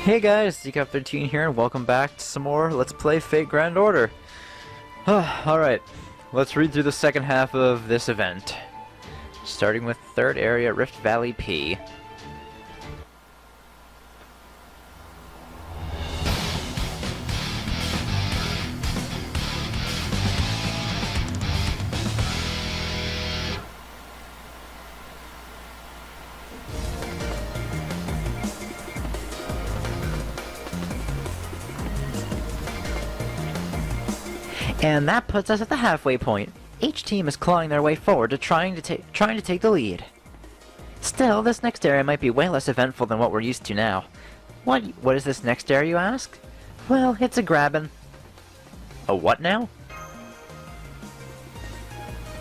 Hey guys, Decap13 here, and welcome back to some more Let's Play Fate Grand Order. Alright, let's read through the second half of this event. Starting with 3rd Area, Rift Valley P. And that puts us at the halfway point. Each team is clawing their way forward to trying to take the lead. Still, this next area might be way less eventful than what we're used to now. What is this next area, you ask? Well, it's a graben. A what now?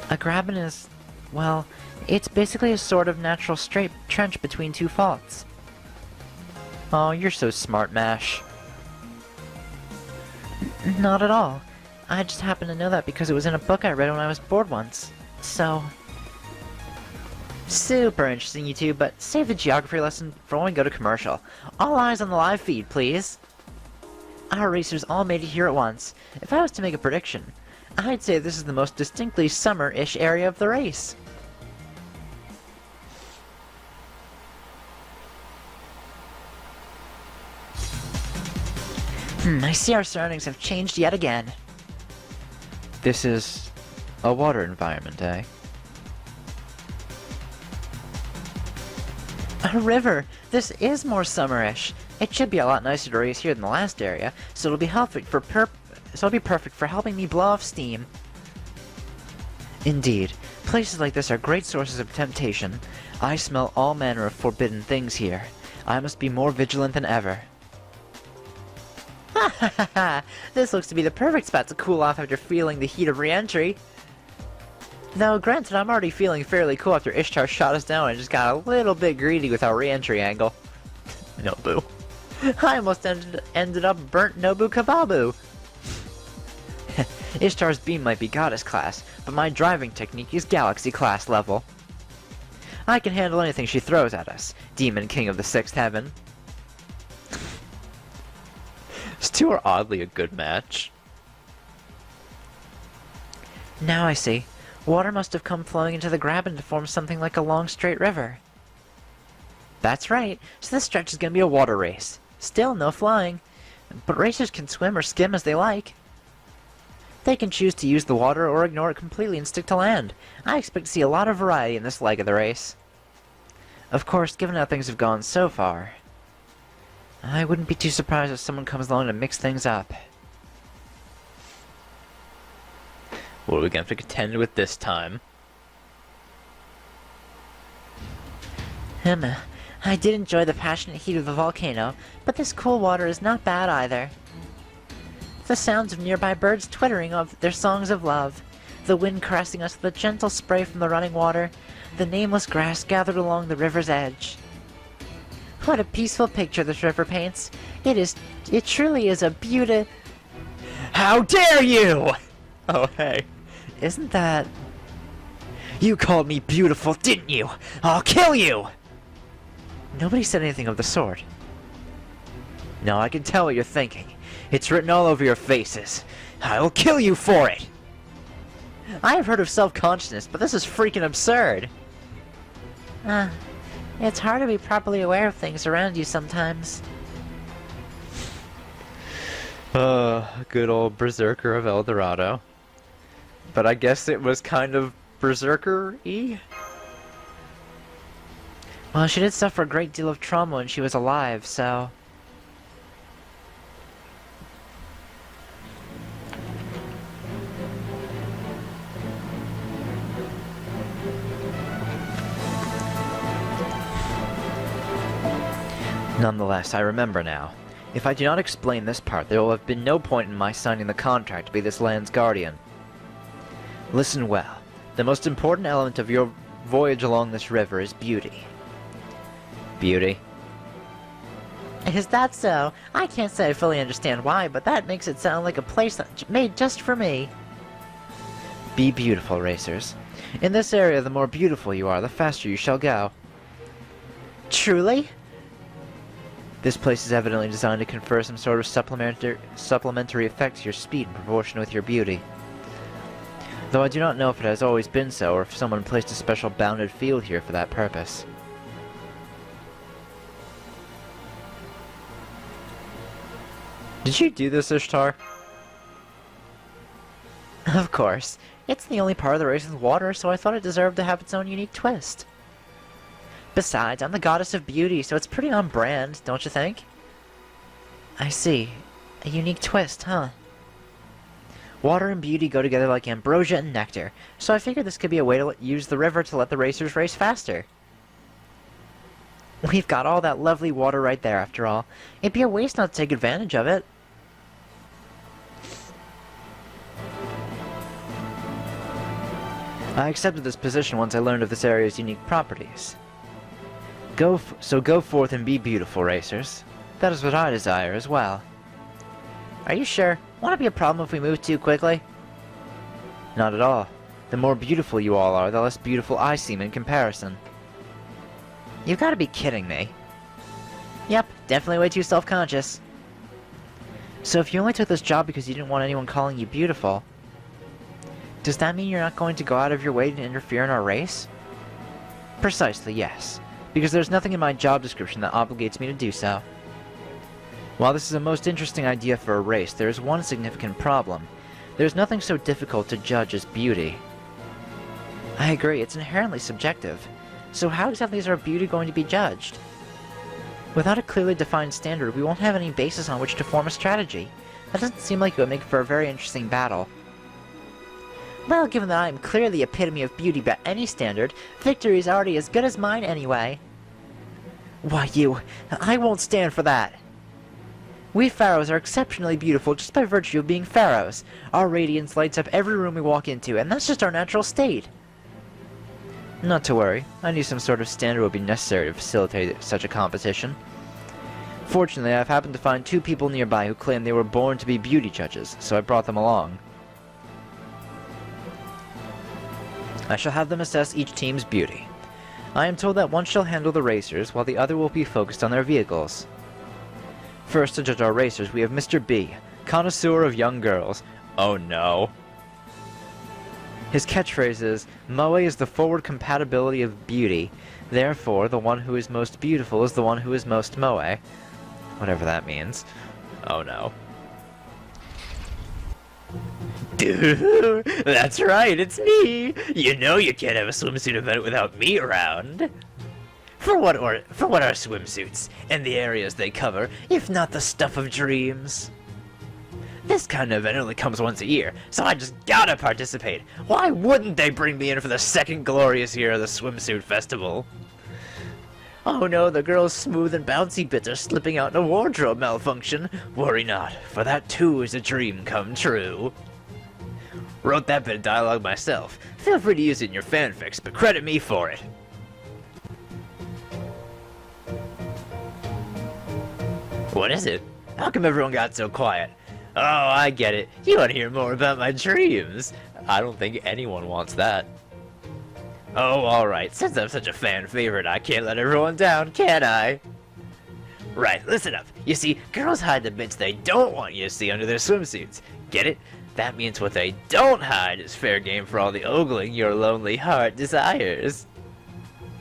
A graben is, well, it's basically a sort of natural straight trench between two faults. Oh, you're so smart, Mash. Not at all. I just happened to know that because it was in a book I read when I was bored once. So... super interesting, you two, but save the geography lesson for when we go to commercial. All eyes on the live feed, please. Our racers all made it here at once. If I was to make a prediction, I'd say this is the most distinctly summer-ish area of the race. I see our surroundings have changed yet again. This is a water environment, eh? A river! This is more summerish. It should be a lot nicer to race here than the last area, so it'll be perfect for helping me blow off steam. Indeed, places like this are great sources of temptation. I smell all manner of forbidden things here. I must be more vigilant than ever. Ha ha ha ha! This looks to be the perfect spot to cool off after feeling the heat of re-entry. Though, granted, I'm already feeling fairly cool after Ishtar shot us down and just got a little bit greedy with our re-entry angle. Nobu. I almost ended up burnt Nobu Kababu! Ishtar's beam might be goddess class, but my driving technique is galaxy class level. I can handle anything she throws at us, Demon King of the Sixth Heaven. These two are oddly a good match. Now I see. Water must have come flowing into the graben to form something like a long straight river. That's right, so this stretch is gonna be a water race. Still, no flying. But racers can swim or skim as they like. They can choose to use the water or ignore it completely and stick to land. I expect to see a lot of variety in this leg of the race. Of course, given how things have gone so far, I wouldn't be too surprised if someone comes along to mix things up. What are we going to have to contend with this time? I did enjoy the passionate heat of the volcano, but this cool water is not bad either. The sounds of nearby birds twittering of their songs of love, the wind caressing us with a gentle spray from the running water, the nameless grass gathered along the river's edge. What a peaceful picture this river paints. It truly is a beauty. How dare you! Oh, hey. Isn't that... You called me beautiful, didn't you? I'll kill you! Nobody said anything of the sort. No, I can tell what you're thinking. It's written all over your faces. I will kill you for it! I have heard of self-consciousness, but this is freaking absurd. It's hard to be properly aware of things around you sometimes. Good old Berserker of El Dorado. But I guess it was kind of Berserker-y? Well, she did suffer a great deal of trauma when she was alive, so... Nonetheless, I remember now. If I do not explain this part, there will have been no point in my signing the contract to be this land's guardian. Listen well. The most important element of your voyage along this river is beauty. Beauty? Is that so? I can't say I fully understand why, but that makes it sound like a place made just for me. Be beautiful, racers. In this area, the more beautiful you are, the faster you shall go. Truly? This place is evidently designed to confer some sort of supplementary effect to your speed in proportion with your beauty. Though I do not know if it has always been so, or if someone placed a special bounded field here for that purpose. Did you do this, Ishtar? Of course. It's the only part of the race with water, so I thought it deserved to have its own unique twist. Besides, I'm the goddess of beauty, so it's pretty on brand, don't you think? I see. A unique twist, huh? Water and beauty go together like ambrosia and nectar, so I figured this could be a way to use the river to let the racers race faster. We've got all that lovely water right there, after all. It'd be a waste not to take advantage of it. I accepted this position once I learned of this area's unique properties. Go forth and be beautiful, racers. That is what I desire as well. Are you sure? Won't it be a problem if we move too quickly? Not at all. The more beautiful you all are, the less beautiful I seem in comparison. You've got to be kidding me. Yep, definitely way too self-conscious. So if you only took this job because you didn't want anyone calling you beautiful, does that mean you're not going to go out of your way to interfere in our race? Precisely, yes. Because there's nothing in my job description that obligates me to do so. While this is a most interesting idea for a race, there is one significant problem. There's nothing so difficult to judge as beauty. I agree, it's inherently subjective. So how exactly is our beauty going to be judged? Without a clearly defined standard, we won't have any basis on which to form a strategy. That doesn't seem like it would make for a very interesting battle. Well, given that I am clearly the epitome of beauty by any standard, victory is already as good as mine anyway. Why, I won't stand for that. We pharaohs are exceptionally beautiful just by virtue of being pharaohs. Our radiance lights up every room we walk into, and that's just our natural state. Not to worry. I knew some sort of standard would be necessary to facilitate such a competition. Fortunately, I've happened to find 2 people nearby who claim they were born to be beauty judges, so I brought them along. I shall have them assess each team's beauty. I am told that one shall handle the racers, while the other will be focused on their vehicles. First to judge our racers, we have Mr. B, connoisseur of young girls. Oh no. His catchphrase is, Moe is the forward compatibility of beauty, therefore the one who is most beautiful is the one who is most Moe. Whatever that means. Oh no. Dude, that's right, it's me! You know you can't have a swimsuit event without me around. For what are swimsuits, and the areas they cover, if not the stuff of dreams? This kind of event only comes once a year, so I just gotta participate. Why wouldn't they bring me in for the second glorious year of the swimsuit festival? Oh no, the girl's smooth and bouncy bits are slipping out in a wardrobe malfunction. Worry not, for that too is a dream come true. Wrote that bit of dialogue myself. Feel free to use it in your fanfics, but credit me for it. What is it? How come everyone got so quiet? Oh, I get it. You want to hear more about my dreams. I don't think anyone wants that. Oh, alright. Since I'm such a fan favorite, I can't let everyone down, can I? Right, listen up. You see, girls hide the bits they don't want you to see under their swimsuits. Get it? That means what they don't hide is fair game for all the ogling your lonely heart desires.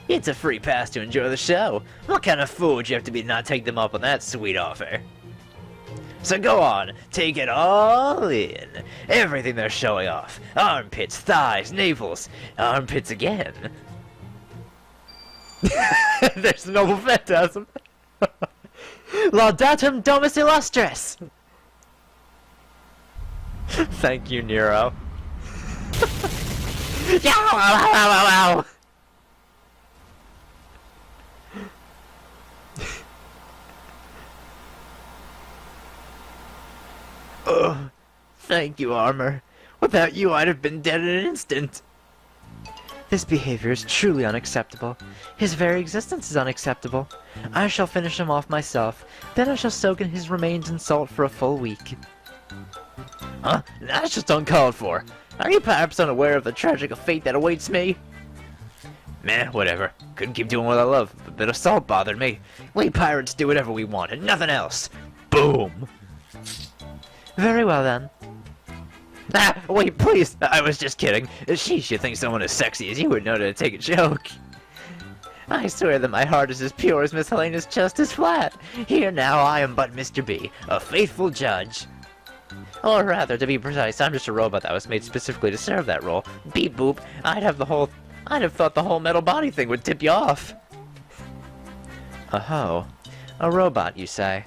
It's a free pass to enjoy the show. What kind of fool would you have to be to not take them up on that sweet offer? So go on, take it all in. Everything they're showing off. Armpits, thighs, navels. Armpits again. There's noble phantasm. Laudatum Domus Illustris! Thank you, Nero. Yow, ow, ow, ow, ow. Ugh. Thank you, Armor. Without you, I'd have been dead in an instant. This behavior is truly unacceptable. His very existence is unacceptable. I shall finish him off myself. Then I shall soak in his remains in salt for a full week. Huh? That's just uncalled for. Are you perhaps unaware of the tragic fate that awaits me? Meh, whatever. Couldn't keep doing what I love. A bit of salt bothered me. We pirates do whatever we want and nothing else. Boom! Very well then. Ah, wait, please! I was just kidding. Sheesh, you think someone as sexy as you would know to take a joke. I swear that my heart is as pure as Miss Helena's chest is flat. Here now, I am but Mr. B, a faithful judge. Or rather, to be precise, I'm just a robot that was made specifically to serve that role. Beep boop, I'd have thought the whole metal body thing would tip you off. Oh, a robot, you say?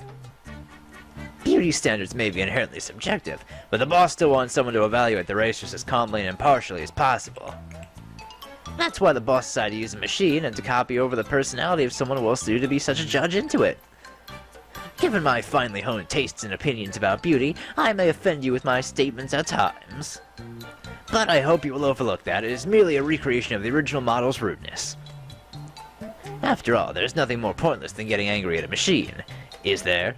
Beauty standards may be inherently subjective, but the boss still wants someone to evaluate the racers as calmly and impartially as possible. That's why the boss decided to use a machine and to copy over the personality of someone well suited to be such a judge into it. Given my finely honed tastes and opinions about beauty, I may offend you with my statements at times. But I hope you will overlook that it is merely a recreation of the original model's rudeness. After all, there's nothing more pointless than getting angry at a machine, is there?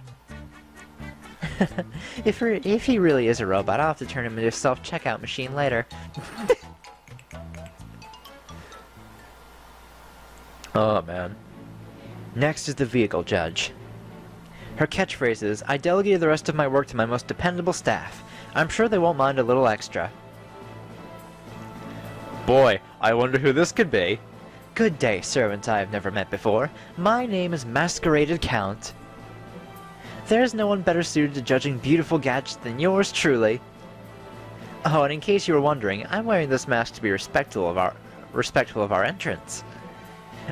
If he really is a robot, I'll have to turn him into a self-checkout machine later. Oh man. Next is the vehicle judge. Her catchphrase is, I delegated the rest of my work to my most dependable staff. I'm sure they won't mind a little extra. Boy, I wonder who this could be. Good day, servant I have never met before. My name is Masqueraded Count. There is no one better suited to judging beautiful gadgets than yours truly. Oh, and in case you were wondering, I'm wearing this mask to be respectful of our entrance.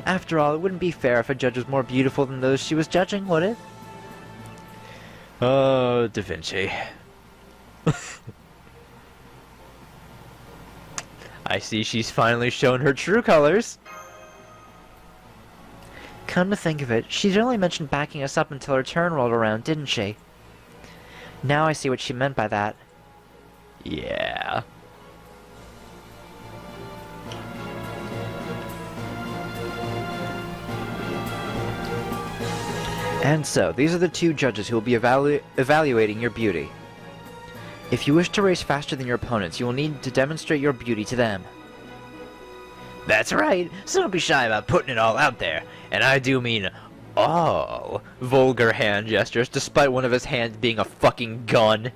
After all, it wouldn't be fair if a judge was more beautiful than those she was judging, would it? Oh, Da Vinci. I see she's finally shown her true colors. Come to think of it, she'd only mentioned backing us up until her turn rolled around, didn't she? Now I see what she meant by that. Yeah. And so, these are the two judges who will be evaluating your beauty. If you wish to race faster than your opponents, you will need to demonstrate your beauty to them. That's right, so don't be shy about putting it all out there. And I do mean all vulgar hand gestures, despite one of his hands being a fucking gun.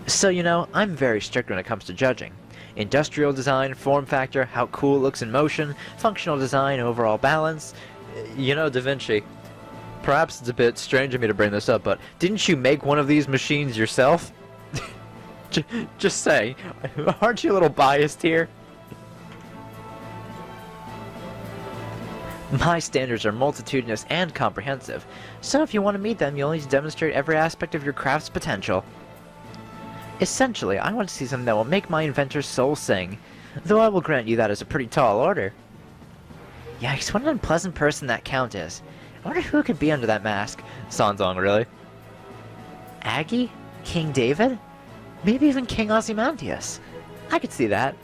So, you know, I'm very strict when it comes to judging. Industrial design, form factor, how cool it looks in motion, functional design, overall balance. You know, Da Vinci, perhaps it's a bit strange of me to bring this up, but didn't you make one of these machines yourself? Just saying, aren't you a little biased here? My standards are multitudinous and comprehensive, so if you want to meet them, you'll need to demonstrate every aspect of your craft's potential. Essentially, I want to see something that will make my inventor's soul sing, though I will grant you that is a pretty tall order. Yikes, what an unpleasant person that Count is. I wonder who could be under that mask. Sanzong, really? Aggie? King David? Maybe even King Ozymandias. I could see that.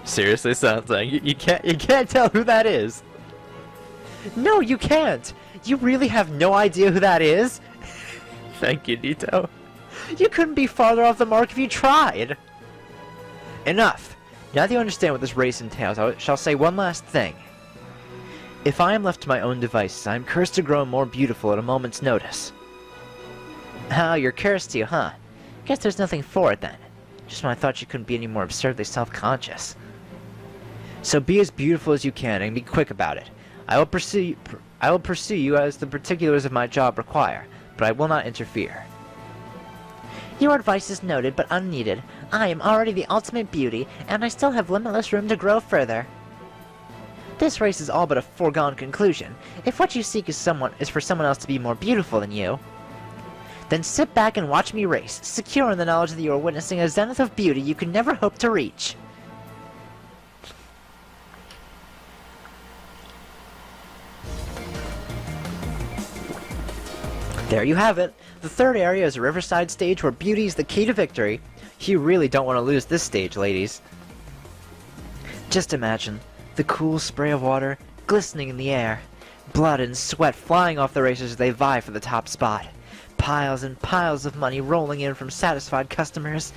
Seriously, Sanzong, you can't tell who that is. No, you can't! You really have no idea who that is? Thank you, Nito. You couldn't be farther off the mark if you tried! Enough! Now that you understand what this race entails, I shall say one last thing. If I am left to my own devices, I am cursed to grow more beautiful at a moment's notice. Oh, you're cursed to, huh? Guess there's nothing for it then. Just when I thought you couldn't be any more absurdly self-conscious. So be as beautiful as you can and be quick about it. I will pursue you as the particulars of my job require, but I will not interfere. Your advice is noted, but unneeded. I am already the ultimate beauty, and I still have limitless room to grow further. This race is all but a foregone conclusion. If what you seek is for someone else to be more beautiful than you, then sit back and watch me race, secure in the knowledge that you are witnessing a zenith of beauty you can never hope to reach. There you have it. The third area is a riverside stage where beauty is the key to victory. You really don't want to lose this stage, ladies. Just imagine the cool spray of water glistening in the air, blood and sweat flying off the racers as they vie for the top spot, piles and piles of money rolling in from satisfied customers.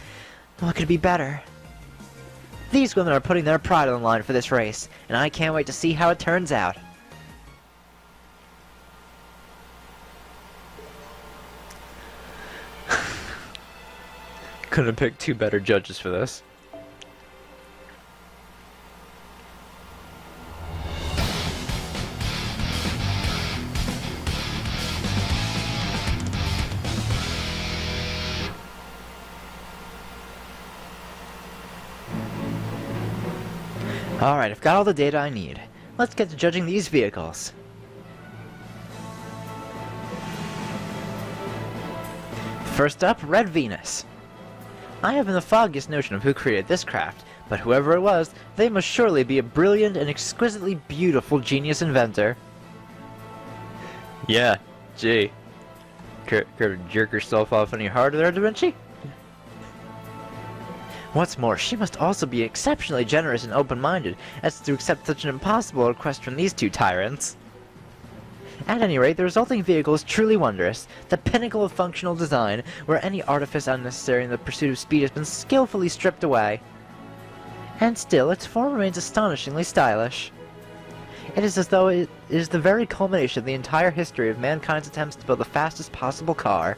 What could be better? These women are putting their pride on the line for this race, and I can't wait to see how it turns out. Couldn't have picked two better judges for this. Alright, I've got all the data I need. Let's get to judging these vehicles. First up, Red Venus. I haven't the foggiest notion of who created this craft, but whoever it was, they must surely be a brilliant and exquisitely beautiful genius inventor. Yeah, gee. Care to jerk yourself off any harder there, Da Vinci? What's more, she must also be exceptionally generous and open-minded as to accept such an impossible request from these two tyrants. At any rate, the resulting vehicle is truly wondrous, the pinnacle of functional design, where any artifice unnecessary in the pursuit of speed has been skillfully stripped away. And still, its form remains astonishingly stylish. It is as though it is the very culmination of the entire history of mankind's attempts to build the fastest possible car.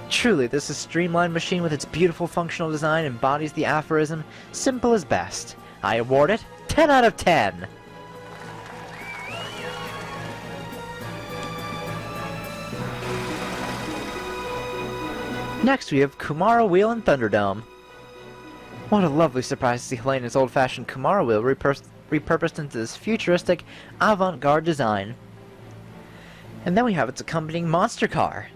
Truly, this streamlined machine with its beautiful functional design embodies the aphorism, simple is best. I award it 10 out of 10! Next we have Kumara Wheel and Thunderdome. What a lovely surprise to see Helena's old-fashioned Kumara Wheel repurposed into this futuristic, avant-garde design. And then we have its accompanying monster car.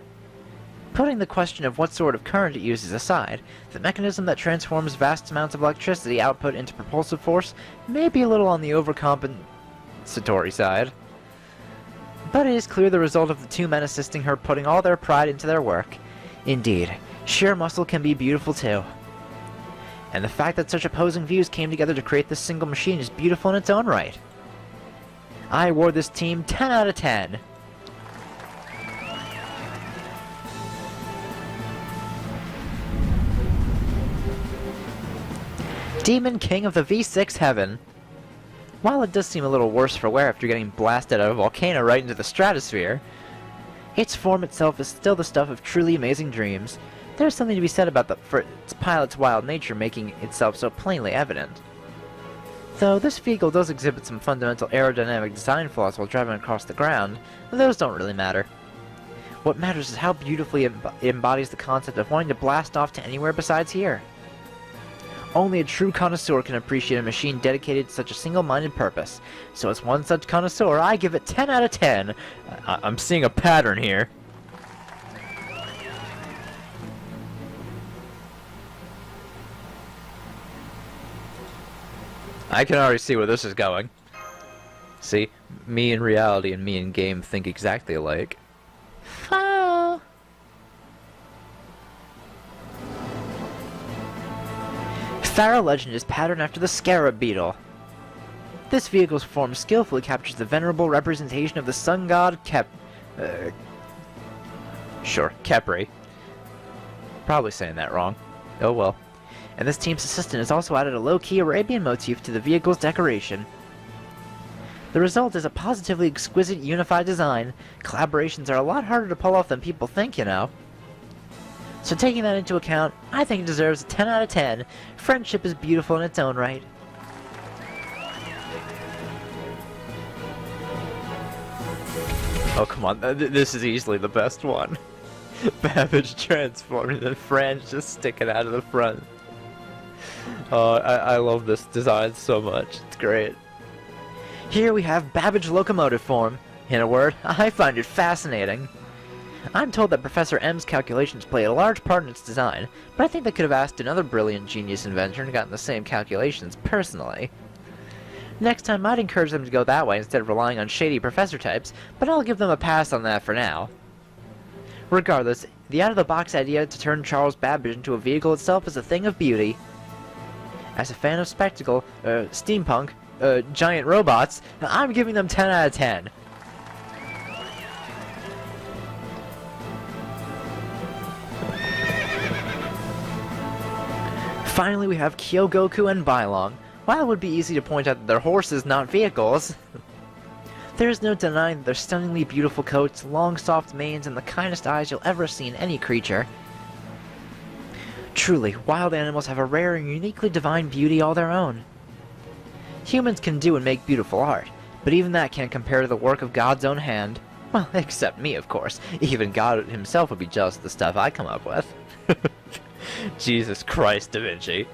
Putting the question of what sort of current it uses aside, the mechanism that transforms vast amounts of electricity output into propulsive force may be a little on the overcompensatory side. But it is clear the result of the two men assisting her putting all their pride into their work. Indeed, sheer muscle can be beautiful too. And the fact that such opposing views came together to create this single machine is beautiful in its own right. I award this team 10 out of 10. Demon King of the V6 Heaven. While it does seem a little worse for wear after getting blasted out of a volcano right into the stratosphere, its form itself is still the stuff of truly amazing dreams. There's something to be said about for its pilot's wild nature making itself so plainly evident. Though this vehicle does exhibit some fundamental aerodynamic design flaws while driving across the ground, those don't really matter. What matters is how beautifully it embodies the concept of wanting to blast off to anywhere besides here. Only a true connoisseur can appreciate a machine dedicated to such a single-minded purpose. So as one such connoisseur, I give it 10 out of 10. I'm seeing a pattern here. I can already see where this is going. See, me in reality and me in game think exactly alike. Oh. Pharaoh Legend is patterned after the Scarab Beetle. This vehicle's form skillfully captures the venerable representation of the sun god Khepri. Probably saying that wrong. Oh well. And this team's assistant has also added a low-key Arabian motif to the vehicle's decoration. The result is a positively exquisite unified design. Collaborations are a lot harder to pull off than people think, you know. So taking that into account, I think it deserves a 10 out of 10. Friendship is beautiful in its own right. Oh come on, this is easily the best one. Babbage transforming and Fran's just sticking out of the front. Oh, I love this design so much. It's great. Here we have Babbage locomotive form. In a word, I find it fascinating. I'm told that Professor M's calculations played a large part in its design, but I think they could have asked another brilliant genius inventor and gotten the same calculations personally. Next time I'd encourage them to go that way instead of relying on shady professor types, but I'll give them a pass on that for now. Regardless, the out-of-the-box idea to turn Charles Babbage into a vehicle itself is a thing of beauty. As a fan of spectacle, steampunk, giant robots, I'm giving them 10 out of 10. Finally, we have Kyogoku and Bylong. While it would be easy to point out that they're horses, not vehicles, there is no denying that their stunningly beautiful coats, long soft manes, and the kindest eyes you'll ever see in any creature. Truly, wild animals have a rare and uniquely divine beauty all their own. Humans can do and make beautiful art, but even that can't compare to the work of God's own hand. Well, except me, of course. Even God himself would be jealous of the stuff I come up with. Jesus Christ, Da Vinci.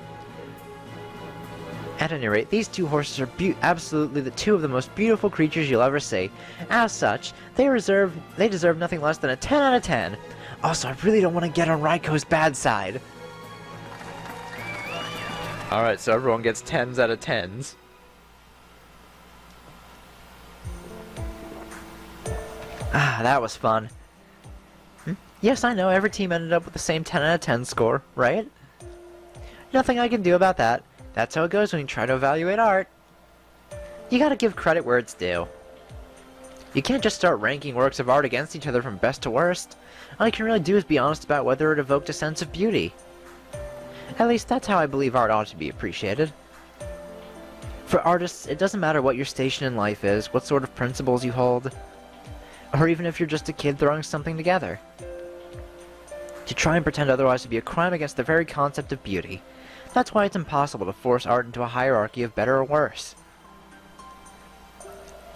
At any rate, these two horses are absolutely the two of the most beautiful creatures you'll ever see. As such, they deserve nothing less than a 10 out of 10. Also, I really don't want to get on Raiko's bad side. Alright, so everyone gets 10s out of 10s. Ah, that was fun. Yes, I know, every team ended up with the same 10 out of 10 score, right? Nothing I can do about that. That's how it goes when you try to evaluate art. You gotta give credit where it's due. You can't just start ranking works of art against each other from best to worst. All you can really do is be honest about whether it evoked a sense of beauty. At least that's how I believe art ought to be appreciated. For artists, it doesn't matter what your station in life is, what sort of principles you hold, or even if you're just a kid throwing something together. To try and pretend otherwise would be a crime against the very concept of beauty. That's why it's impossible to force art into a hierarchy of better or worse.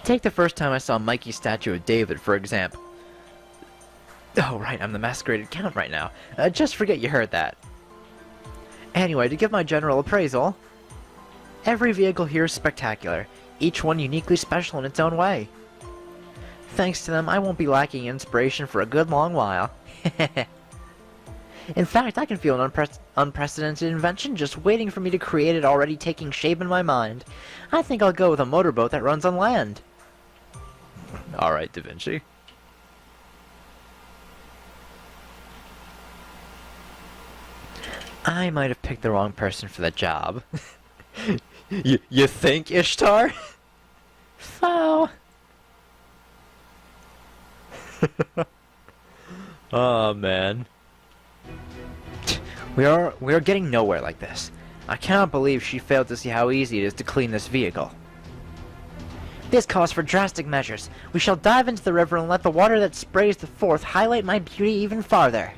Take the first time I saw Mikey's statue of David, for example. Oh, right, I'm the masqueraded count right now. Just forget you heard that. Anyway, to give my general appraisal, every vehicle here is spectacular, each one uniquely special in its own way. Thanks to them, I won't be lacking inspiration for a good long while. In fact, I can feel an unprecedented invention just waiting for me to create it already taking shape in my mind. I think I'll go with a motorboat that runs on land. Alright, Da Vinci. I might have picked the wrong person for the job. You think, Ishtar? Foul. Oh, man. We are getting nowhere like this. I cannot believe she failed to see how easy it is to clean this vehicle. This calls for drastic measures. We shall dive into the river and let the water that sprays forth highlight my beauty even farther.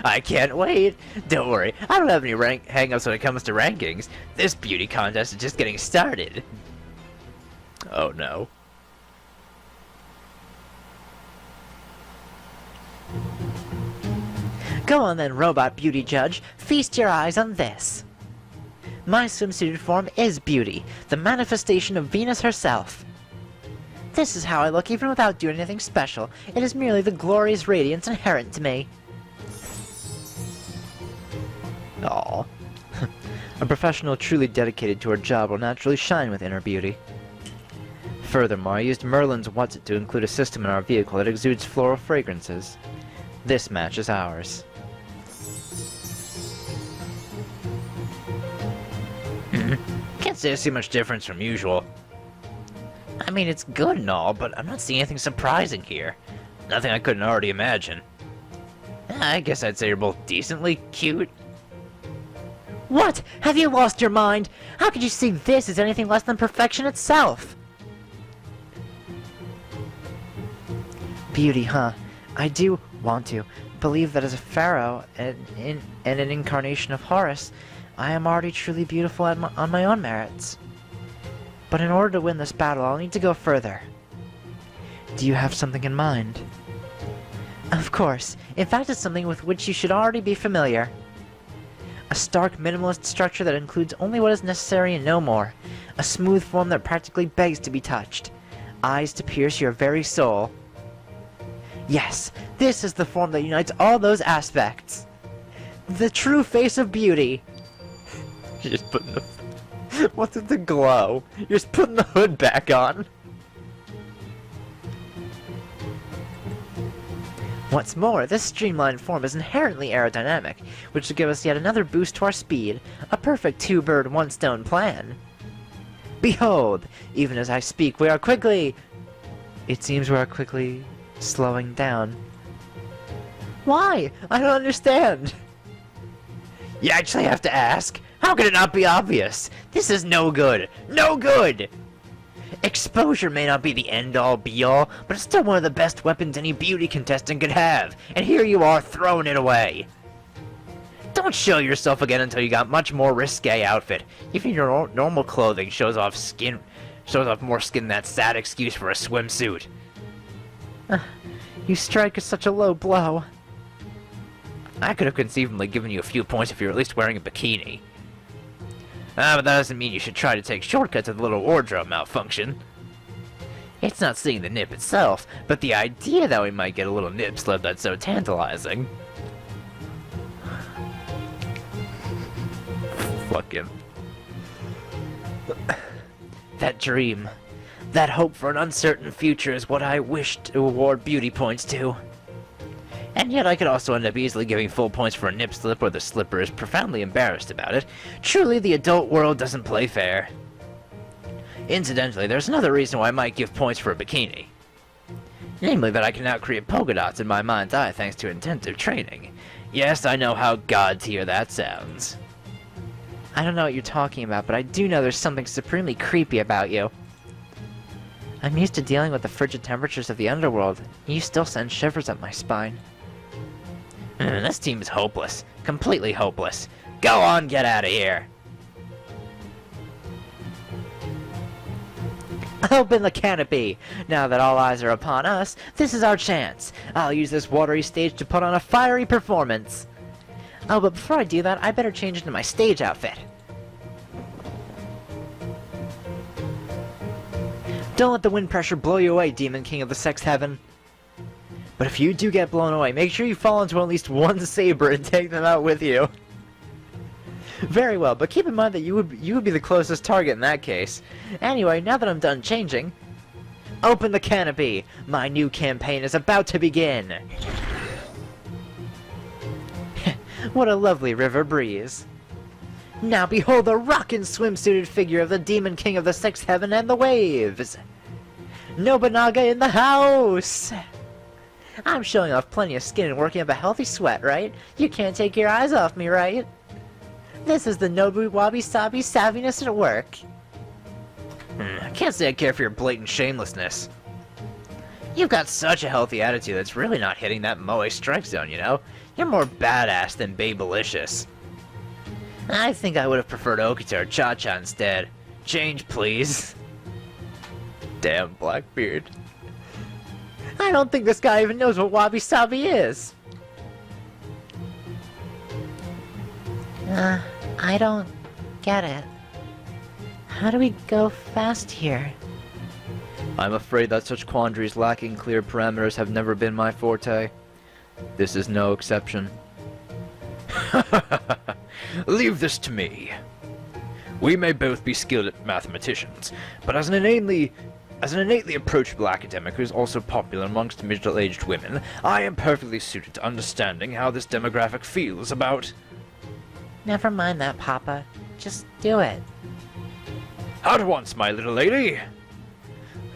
I can't wait. Don't worry, I don't have any hang-ups when it comes to rankings. This beauty contest is just getting started. Oh no. Go on then, robot beauty judge. Feast your eyes on this. My swimsuited form is beauty, the manifestation of Venus herself. This is how I look even without doing anything special. It is merely the glorious radiance inherent to me. Aww. A professional truly dedicated to her job will naturally shine with inner beauty. Furthermore, I used Merlin's What's-It to include a system in our vehicle that exudes floral fragrances. This matches ours. Can't say I see much difference from usual. I mean, it's good and all, but I'm not seeing anything surprising here. Nothing I couldn't already imagine. I guess I'd say you're both decently cute. What? Have you lost your mind? How could you see this as anything less than perfection itself? Beauty, huh? I do want to believe that as a pharaoh and an incarnation of Horus, I am already truly beautiful on my own merits. But in order to win this battle, I'll need to go further. Do you have something in mind? Of course. In fact, it's something with which you should already be familiar. A stark, minimalist structure that includes only what is necessary and no more. A smooth form that practically begs to be touched. Eyes to pierce your very soul. Yes, this is the form that unites all those aspects. The true face of beauty. You're just putting the... What's with the glow? You're just putting the hood back on. What's more, this streamlined form is inherently aerodynamic, which will give us yet another boost to our speed. A perfect two-bird, one-stone plan. Behold! Even as I speak, we are quickly... It seems we are quickly... slowing down. Why? I don't understand! You actually have to ask? How could it not be obvious? This is no good. No good! Exposure may not be the end-all be-all, but it's still one of the best weapons any beauty contestant could have, and here you are throwing it away. Don't show yourself again until you got much more risque outfit. Even your normal clothing shows off more skin than that sad excuse for a swimsuit. You strike such a low blow. I could have conceivably given you a few points if you were at least wearing a bikini. But that doesn't mean you should try to take shortcuts at the little wardrobe malfunction. It's not seeing the nip itself, but the idea that we might get a little nip slip that's so tantalizing. Fucking. That dream, that hope for an uncertain future is what I wish to award beauty points to. And yet I could also end up easily giving full points for a nip slip where the slipper is profoundly embarrassed about it. Truly, the adult world doesn't play fair. Incidentally, there's another reason why I might give points for a bikini. Namely that I can now create polka dots in my mind's eye thanks to intensive training. Yes, I know how god-tier that sounds. I don't know what you're talking about, but I do know there's something supremely creepy about you. I'm used to dealing with the frigid temperatures of the underworld, and you still send shivers up my spine. This team is hopeless. Completely hopeless. Go on, get out of here! Open the canopy! Now that all eyes are upon us, this is our chance. I'll use this watery stage to put on a fiery performance. Oh, but before I do that, I better change into my stage outfit. Don't let the wind pressure blow you away, Demon King of the Sex Heaven. But if you do get blown away, make sure you fall into at least one saber and take them out with you. Very well, but keep in mind that you would be the closest target in that case. Anyway, now that I'm done changing, open the canopy! My new campaign is about to begin! What a lovely river breeze. Now behold the rockin' swimsuited figure of the Demon King of the Sixth Heaven and the Waves! Nobunaga in the house! I'm showing off plenty of skin and working up a healthy sweat, right? You can't take your eyes off me, right? This is the Nobu Wabi Sabi savviness at work. I can't say I care for your blatant shamelessness. You've got such a healthy attitude that's really not hitting that Moe strike zone, you know? You're more badass than babelicious. I think I would have preferred Okita or Cha-Cha instead. Change, please. Damn, Blackbeard. I don't think this guy even knows what Wabi Sabi is. I don't get it. How do we go fast here? I'm afraid that such quandaries lacking clear parameters have never been my forte. This is no exception. Leave this to me. We may both be skilled mathematicians, but as an innately approachable academic who is also popular amongst middle-aged women, I am perfectly suited to understanding how this demographic feels about... Never mind that, Papa. Just do it. At once, my little lady!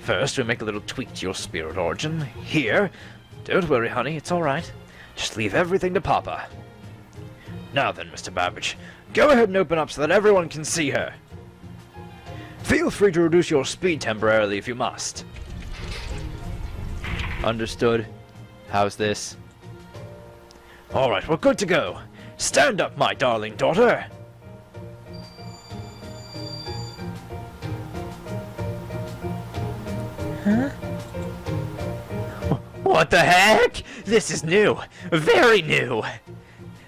First, we make a little tweak to your spirit origin. Here. Don't worry, honey, it's alright. Just leave everything to Papa. Now then, Mr. Babbage, go ahead and open up so that everyone can see her. Feel free to reduce your speed temporarily if you must. Understood. How's this? Alright, we're good to go. Stand up, my darling daughter! Huh? What the heck? This is new. Very new.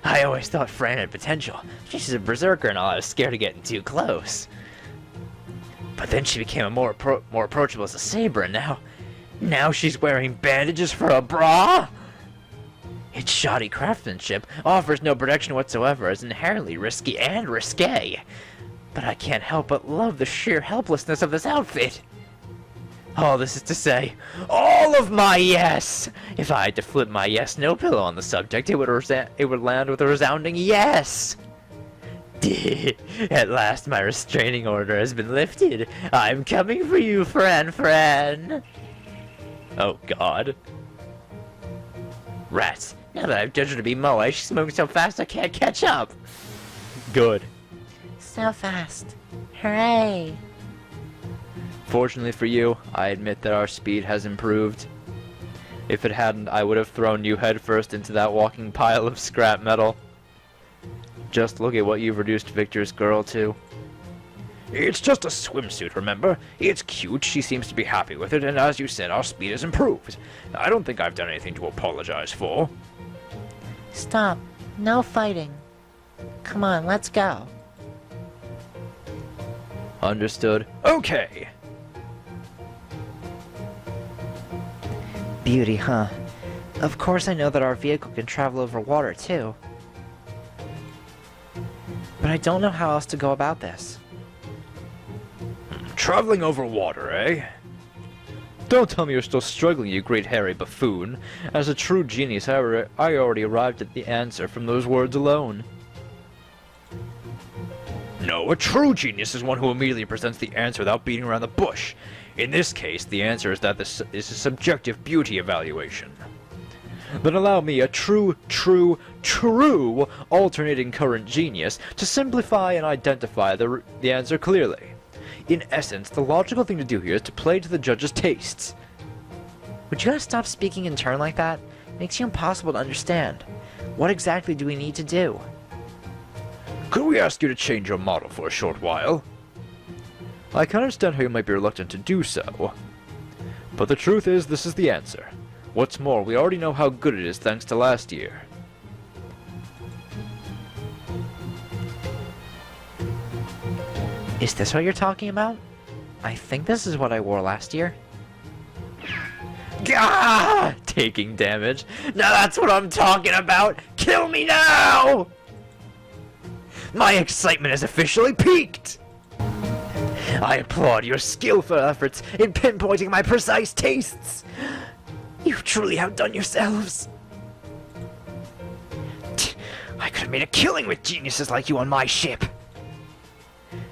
I always thought Fran had potential. She's a berserker and all. I was scared of getting too close. But then she became more approachable as a saber, and now she's wearing bandages for a bra? Its shoddy craftsmanship offers no protection whatsoever, is inherently risky and risque. But I can't help but love the sheer helplessness of this outfit. All this is to say, all of my yes! If I had to flip my yes no pillow on the subject, it would land with a resounding yes! At last my restraining order has been lifted. I'm coming for you, Fran. Oh god. Rats, now that I've judged her to be Moe, she's moving so fast I can't catch up. Good. So fast. Hooray! Fortunately for you, I admit that our speed has improved. If it hadn't, I would have thrown you headfirst into that walking pile of scrap metal. Just look at what you've reduced Victor's girl to. It's just a swimsuit, remember? It's cute, she seems to be happy with it, and as you said, our speed has improved. I don't think I've done anything to apologize for. Stop. No fighting. Come on, let's go. Understood. Okay! Beauty, huh? Of course I know that our vehicle can travel over water, too. But I don't know how else to go about this. Traveling over water, eh? Don't tell me you're still struggling, you great hairy buffoon. As a true genius, I already arrived at the answer from those words alone. No, a true genius is one who immediately presents the answer without beating around the bush. In this case, the answer is that this is a subjective beauty evaluation. Then allow me, a true alternating current genius, to simplify and identify the answer clearly. In essence, the logical thing to do here is to play to the judge's tastes. Would you guys stop speaking in turn like that? Makes you impossible to understand. What exactly do we need to do? Could we ask you to change your model for a short while? I can understand how you might be reluctant to do so. But the truth is, this is the answer. What's more, we already know how good it is thanks to last year. Is this what you're talking about? I think this is what I wore last year. Gah! Taking damage. Now that's what I'm talking about! Kill me now! My excitement has officially peaked! I applaud your skillful efforts in pinpointing my precise tastes! You've truly outdone yourselves! I could have made a killing with geniuses like you on my ship!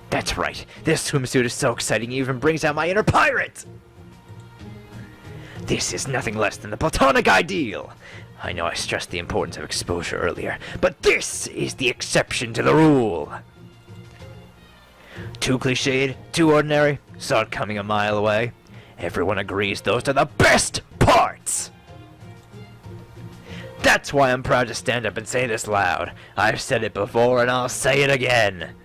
That's right, this swimsuit is so exciting it even brings out my inner pirate! This is nothing less than the platonic ideal! I know I stressed the importance of exposure earlier, but this is the exception to the rule! Too cliched, too ordinary, saw it coming a mile away. Everyone agrees those are the best parts! That's why I'm proud to stand up and say this loud. I've said it before and I'll say it again.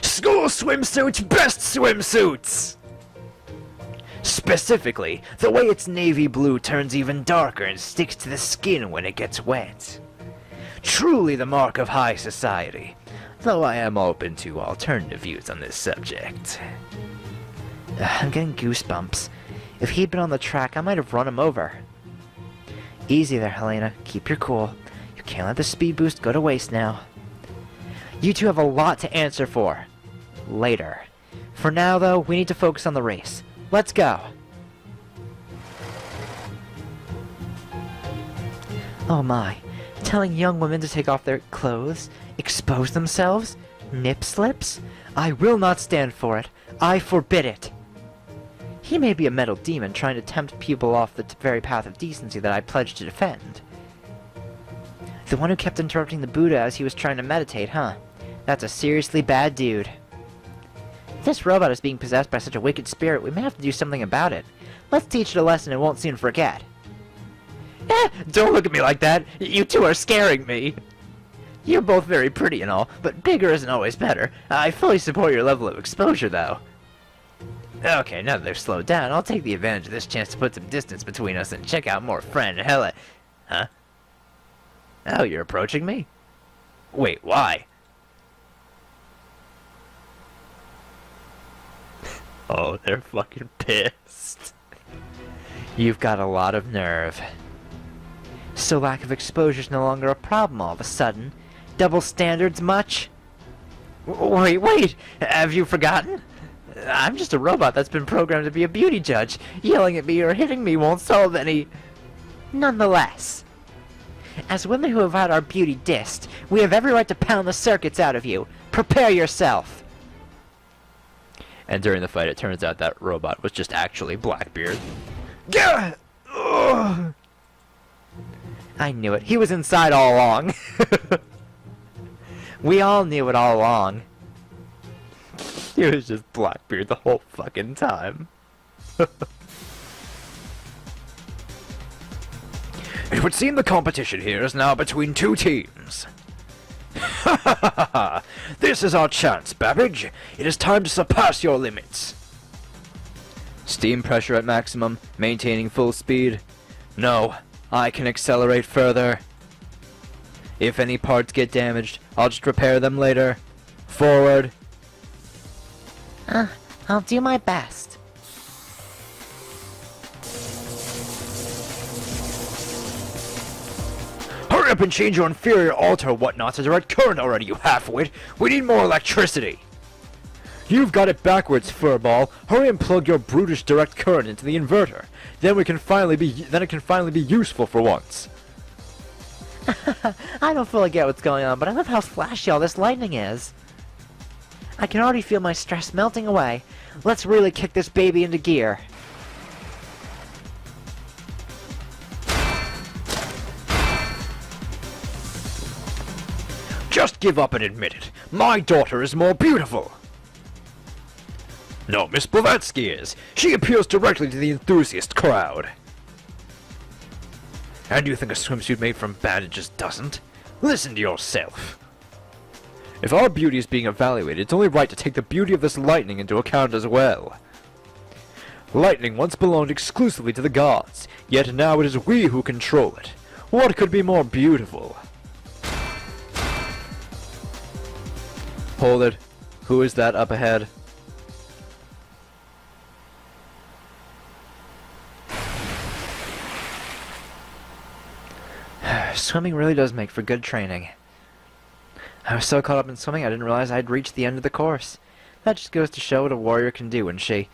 School swimsuits, best swimsuits! Specifically, the way its navy blue turns even darker and sticks to the skin when it gets wet. Truly the mark of high society, though I am open to alternative views on this subject. I'm getting goosebumps. If he'd been on the track, I might have run him over. Easy there, Helena. Keep your cool. You can't let the speed boost go to waste now. You two have a lot to answer for. Later. For now, though, we need to focus on the race. Let's go! Oh my. Telling young women to take off their clothes? Expose themselves? Nip slips? I will not stand for it. I forbid it. He may be a metal demon trying to tempt people off the very path of decency that I pledged to defend. The one who kept interrupting the Buddha as he was trying to meditate, huh? That's a seriously bad dude. If this robot is being possessed by such a wicked spirit, we may have to do something about it. Let's teach it a lesson it won't soon forget. Don't look at me like that! You two are scaring me! You're both very pretty and all, but bigger isn't always better. I fully support your level of exposure, though. Okay, now that they've slowed down, I'll take the advantage of this chance to put some distance between us and check out more friend Hella. Huh? Oh, you're approaching me? Wait, why? Oh, they're fucking pissed. You've got a lot of nerve. So lack of exposure's no longer a problem all of a sudden. Double standards much? Wait! Have you forgotten? I'm just a robot that's been programmed to be a beauty judge. Yelling at me or hitting me won't solve any... Nonetheless, as women who have had our beauty dissed, we have every right to pound the circuits out of you. Prepare yourself! And during the fight, it turns out that robot was just actually Blackbeard. Gah! Ugh! I knew it. He was inside all along. We all knew it all along. He was just Blackbeard the whole fucking time. It would seem the competition here is now between two teams. This is our chance, Babbage. It is time to surpass your limits. Steam pressure at maximum, maintaining full speed. No, I can accelerate further. If any parts get damaged, I'll just repair them later. Forward. I'll do my best. Hurry up and change your inferior altar whatnot to direct current already, you half-wit! We need more electricity! You've got it backwards, Furball. Hurry and plug your brutish direct current into the inverter. Then it can finally be useful for once. I don't fully get what's going on, but I love how flashy all this lightning is. I can already feel my stress melting away. Let's really kick this baby into gear. Just give up and admit it. My daughter is more beautiful. No, Miss Blavatsky is. She appeals directly to the enthusiast crowd. And you think a swimsuit made from bandages doesn't? Listen to yourself. If our beauty is being evaluated, it's only right to take the beauty of this lightning into account as well. Lightning once belonged exclusively to the gods, yet now it is we who control it. What could be more beautiful? Hold it. Who is that up ahead? Swimming really does make for good training. I was so caught up in swimming I didn't realize I'd reached the end of the course. That just goes to show what a warrior can do when she...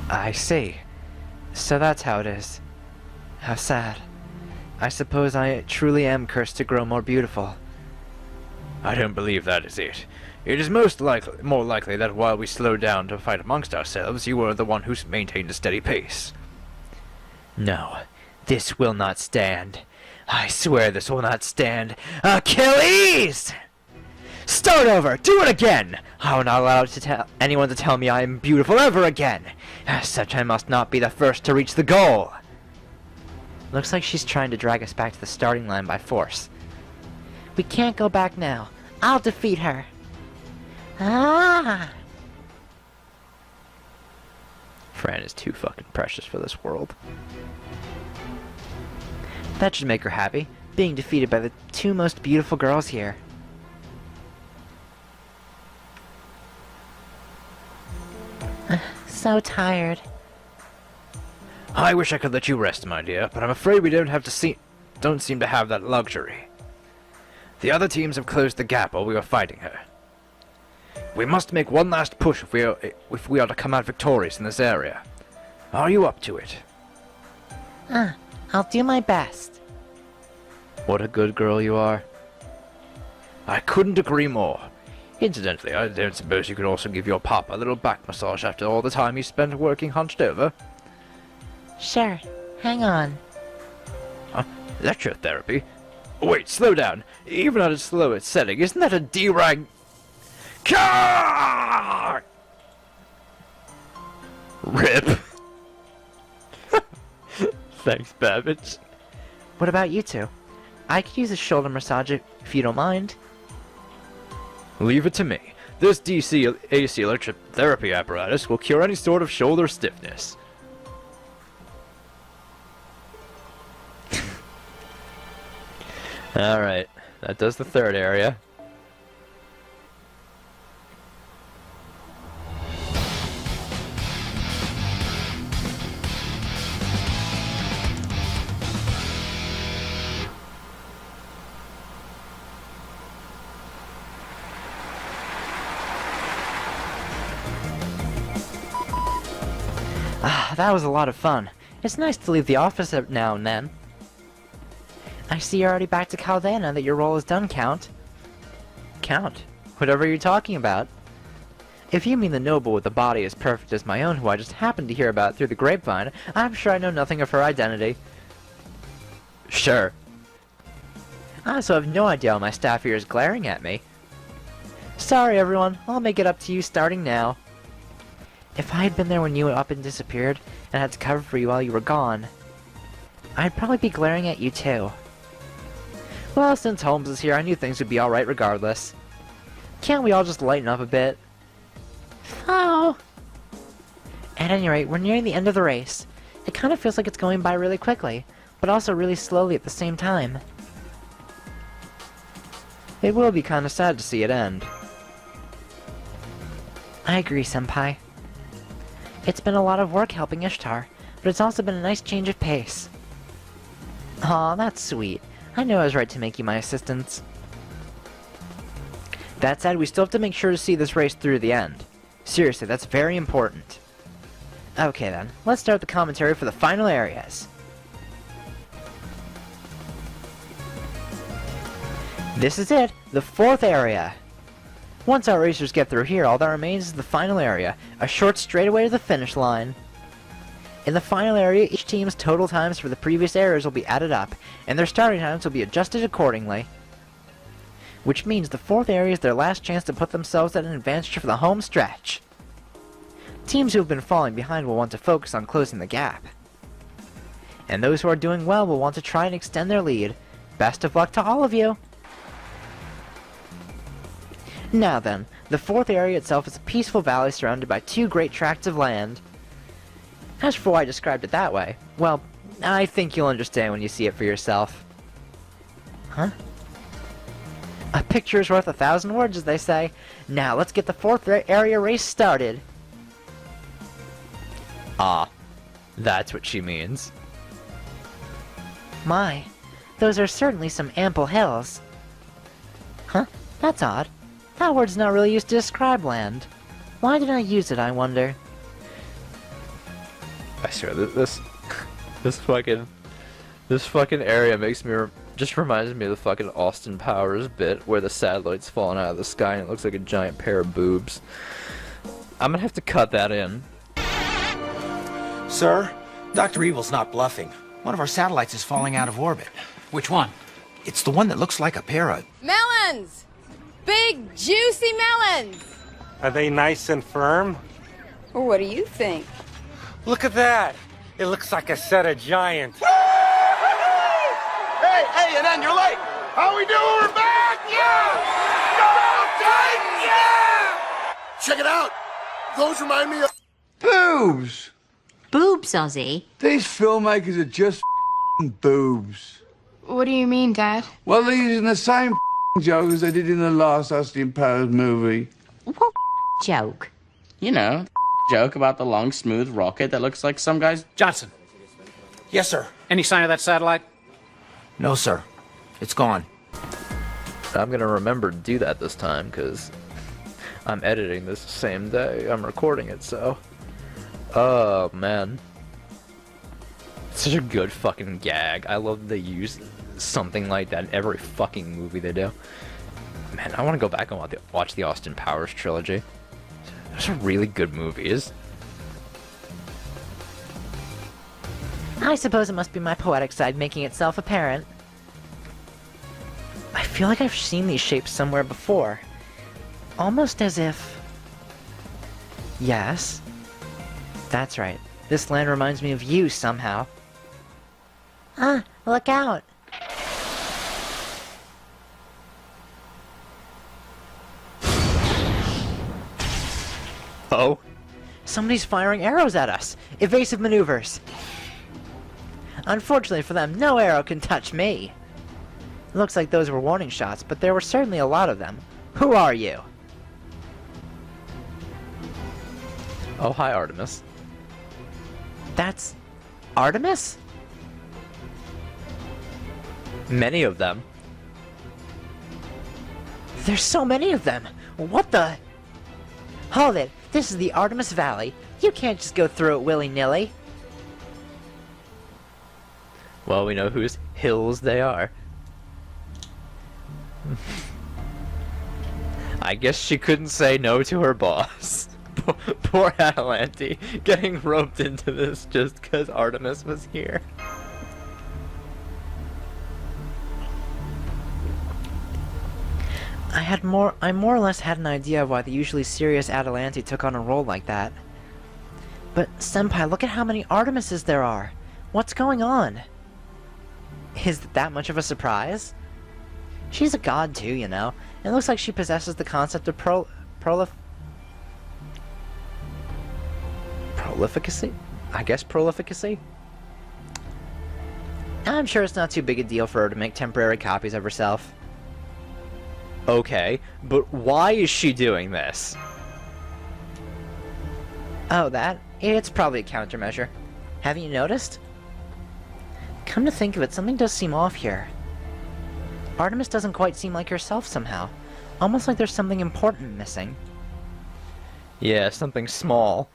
I see. So that's how it is. How sad. I suppose I truly am cursed to grow more beautiful. I don't believe that is it. It is more likely that while we slowed down to fight amongst ourselves, you were the one who maintained a steady pace. No, this will not stand. I swear this will not stand. Achilles! Start over! Do it again! I will not allow anyone to tell me I am beautiful ever again. As such, I must not be the first to reach the goal. Looks like she's trying to drag us back to the starting line by force. We can't go back now. I'll defeat her. Fran is too fucking precious for this world. That should make her happy, being defeated by the two most beautiful girls here. So tired. I wish I could let you rest, my dear, but I'm afraid we don't seem to have that luxury. The other teams have closed the gap while we were fighting her. We must make one last push if we are to come out victorious in this area. Are you up to it? I'll do my best. What a good girl you are. I couldn't agree more. Incidentally, I don't suppose you could also give your papa a little back massage after all the time he spent working hunched over? Sure. Hang on. Electrotherapy? Wait, slow down. Even at its slowest setting, isn't that a D-rank... Car! Rip. Thanks, Babbage. What about you two? I could use a shoulder massage if you don't mind. Leave it to me. This DC AC electrotherapy apparatus will cure any sort of shoulder stiffness. Alright, that does the third area. That was a lot of fun. It's nice to leave the office now and then. I see you're already back to Chaldea now that your role is done, Count. Count? Whatever you're talking about. If you mean the noble with a body as perfect as my own who I just happened to hear about through the grapevine, I'm sure I know nothing of her identity. Sure. I also have no idea why my staff here is glaring at me. Sorry everyone, I'll make it up to you starting now. If I had been there when you up and disappeared, and had to cover for you while you were gone, I'd probably be glaring at you too. Well, since Holmes is here, I knew things would be alright regardless. Can't we all just lighten up a bit? Oh. At any rate, we're nearing the end of the race. It kind of feels like it's going by really quickly, but also really slowly at the same time. It will be kind of sad to see it end. I agree, Senpai. It's been a lot of work helping Ishtar, but it's also been a nice change of pace. Aw, that's sweet. I knew I was right to make you my assistants. That said, we still have to make sure to see this race through the end. Seriously, that's very important. Okay then, let's start the commentary for the final areas. This is it, the 4th area. Once our racers get through here, all that remains is the final area, a short straightaway to the finish line. In the final area, each team's total times for the previous areas will be added up, and their starting times will be adjusted accordingly. Which means the 4th area is their last chance to put themselves at an advantage for the home stretch. Teams who have been falling behind will want to focus on closing the gap. And those who are doing well will want to try and extend their lead. Best of luck to all of you! Now then, the 4th area itself is a peaceful valley surrounded by 2 great tracts of land. As for why I described it that way, well, I think you'll understand when you see it for yourself. Huh? A picture is worth 1,000 words, as they say. Now, let's get the 4th area race started. Ah, that's what she means. My, those are certainly some ample hills. Huh? That's odd. That word's not really used to describe land. Why did I use it, I wonder? I swear, this fucking area makes me just reminds me of the fucking Austin Powers bit where the satellite's falling out of the sky and it looks like a giant pair of boobs. I'm gonna have to cut that in. Sir, Dr. Evil's not bluffing. One of our satellites is falling out of orbit. Which one? It's the one that looks like a pair of... Melons! Big, juicy melons! Are they nice and firm? Or what do you think? Look at that! It looks like a set of giants. Hey, and then you're late. How we doing? We're back! Yeah! Go, Titan! Yeah! Check it out. Those remind me of... Boobs! Boobs, Ozzy? These filmmakers are just boobs. What do you mean, Dad? Well, they're using the same joke as they did in the last Austin Powers movie. What joke? You know, joke about the long, smooth rocket that looks like some guy's... Johnson. Yes, sir. Any sign of that satellite? No, sir. It's gone. I'm gonna remember to do that this time, because I'm editing this the same day I'm recording it, so... Oh, man. Such a good fucking gag. I love that they use something like that in every fucking movie they do. Man, I want to go back and watch the Austin Powers trilogy. Those are really good movies. I suppose it must be my poetic side making itself apparent. I feel like I've seen these shapes somewhere before. Almost as if... Yes. That's right. This land reminds me of you somehow. Ah, look out! Oh? Somebody's firing arrows at us! Evasive maneuvers! Unfortunately for them, no arrow can touch me! Looks like those were warning shots, but there were certainly a lot of them. Who are you? Oh, hi, Artemis. That's... Artemis? Many of them. There's so many of them! What the... Hold it! This is the Artemis Valley. You can't just go through it willy-nilly. Well, we know whose hills they are. I guess she couldn't say no to her boss. Poor Atalante, getting roped into this just because Artemis was here. I more or less had an idea of why the usually serious Adelante took on a role like that. But, Senpai, look at how many Artemises there are! What's going on? Is it that much of a surprise? She's a god too, you know. It looks like she possesses the concept of prolificacy? I guess prolificacy? I'm sure it's not too big a deal for her to make temporary copies of herself. Okay, but why is she doing this? Oh, that? It's probably a countermeasure. Haven't you noticed? Come to think of it, something does seem off here. Artemis doesn't quite seem like herself somehow. Almost like there's something important missing. Yeah, something small.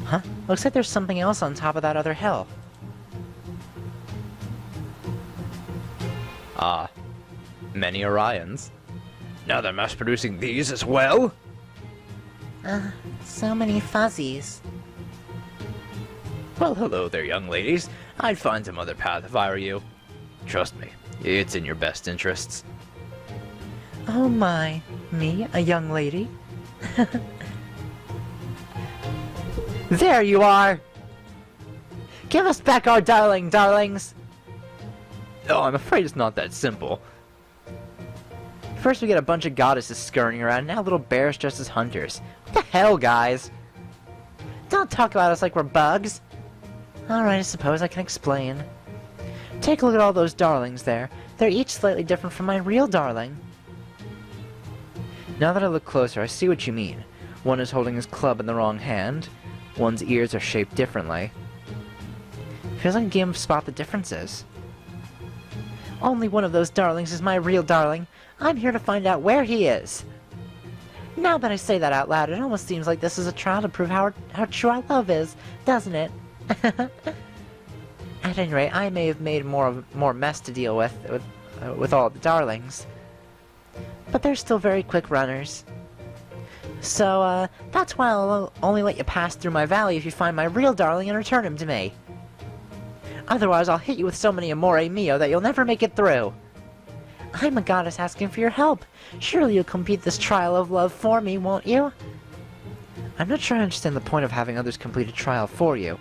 Huh? Looks like there's something else on top of that other hill. Ah, many Orions. Now they're mass producing these as well? So many fuzzies. Well, hello there, young ladies. I'd find some other path if I were you. Trust me, it's in your best interests. Oh my, me, a young lady? There you are! Give us back our darlings! Oh, I'm afraid it's not that simple. First we get a bunch of goddesses scurrying around, now little bears dressed as hunters. What the hell, guys? Don't talk about us like we're bugs! Alright, I suppose I can explain. Take a look at all those darlings there. They're each slightly different from my real darling. Now that I look closer, I see what you mean. One is holding his club in the wrong hand. One's ears are shaped differently. Feels like a game of spot the differences. Only one of those darlings is my real darling. I'm here to find out where he is. Now that I say that out loud, it almost seems like this is a trial to prove how true our love is, doesn't it? At any rate, I may have made more mess to deal with all the darlings. But they're still very quick runners. So, that's why I'll only let you pass through my valley if you find my real darling and return him to me. Otherwise, I'll hit you with so many amore mio that you'll never make it through. I'm a goddess asking for your help. Surely you'll complete this trial of love for me, won't you? I'm not sure I understand the point of having others complete a trial for you.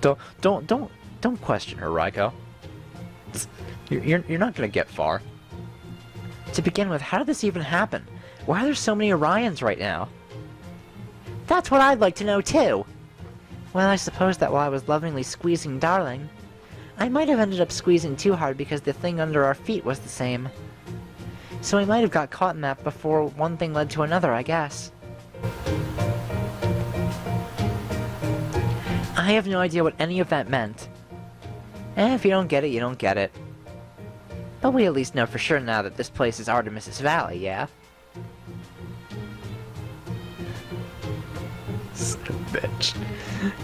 Don't question her, Raiko. You're not gonna get far. To begin with, how did this even happen? Why are there so many Orions right now? That's what I'd like to know too! Well, I suppose that while I was lovingly squeezing Darling, I might have ended up squeezing too hard because the thing under our feet was the same. So we might have got caught in that before one thing led to another, I guess. I have no idea what any of that meant. If you don't get it, you don't get it. But we at least know for sure now that this place is Artemis's Valley, yeah? Son of a bitch.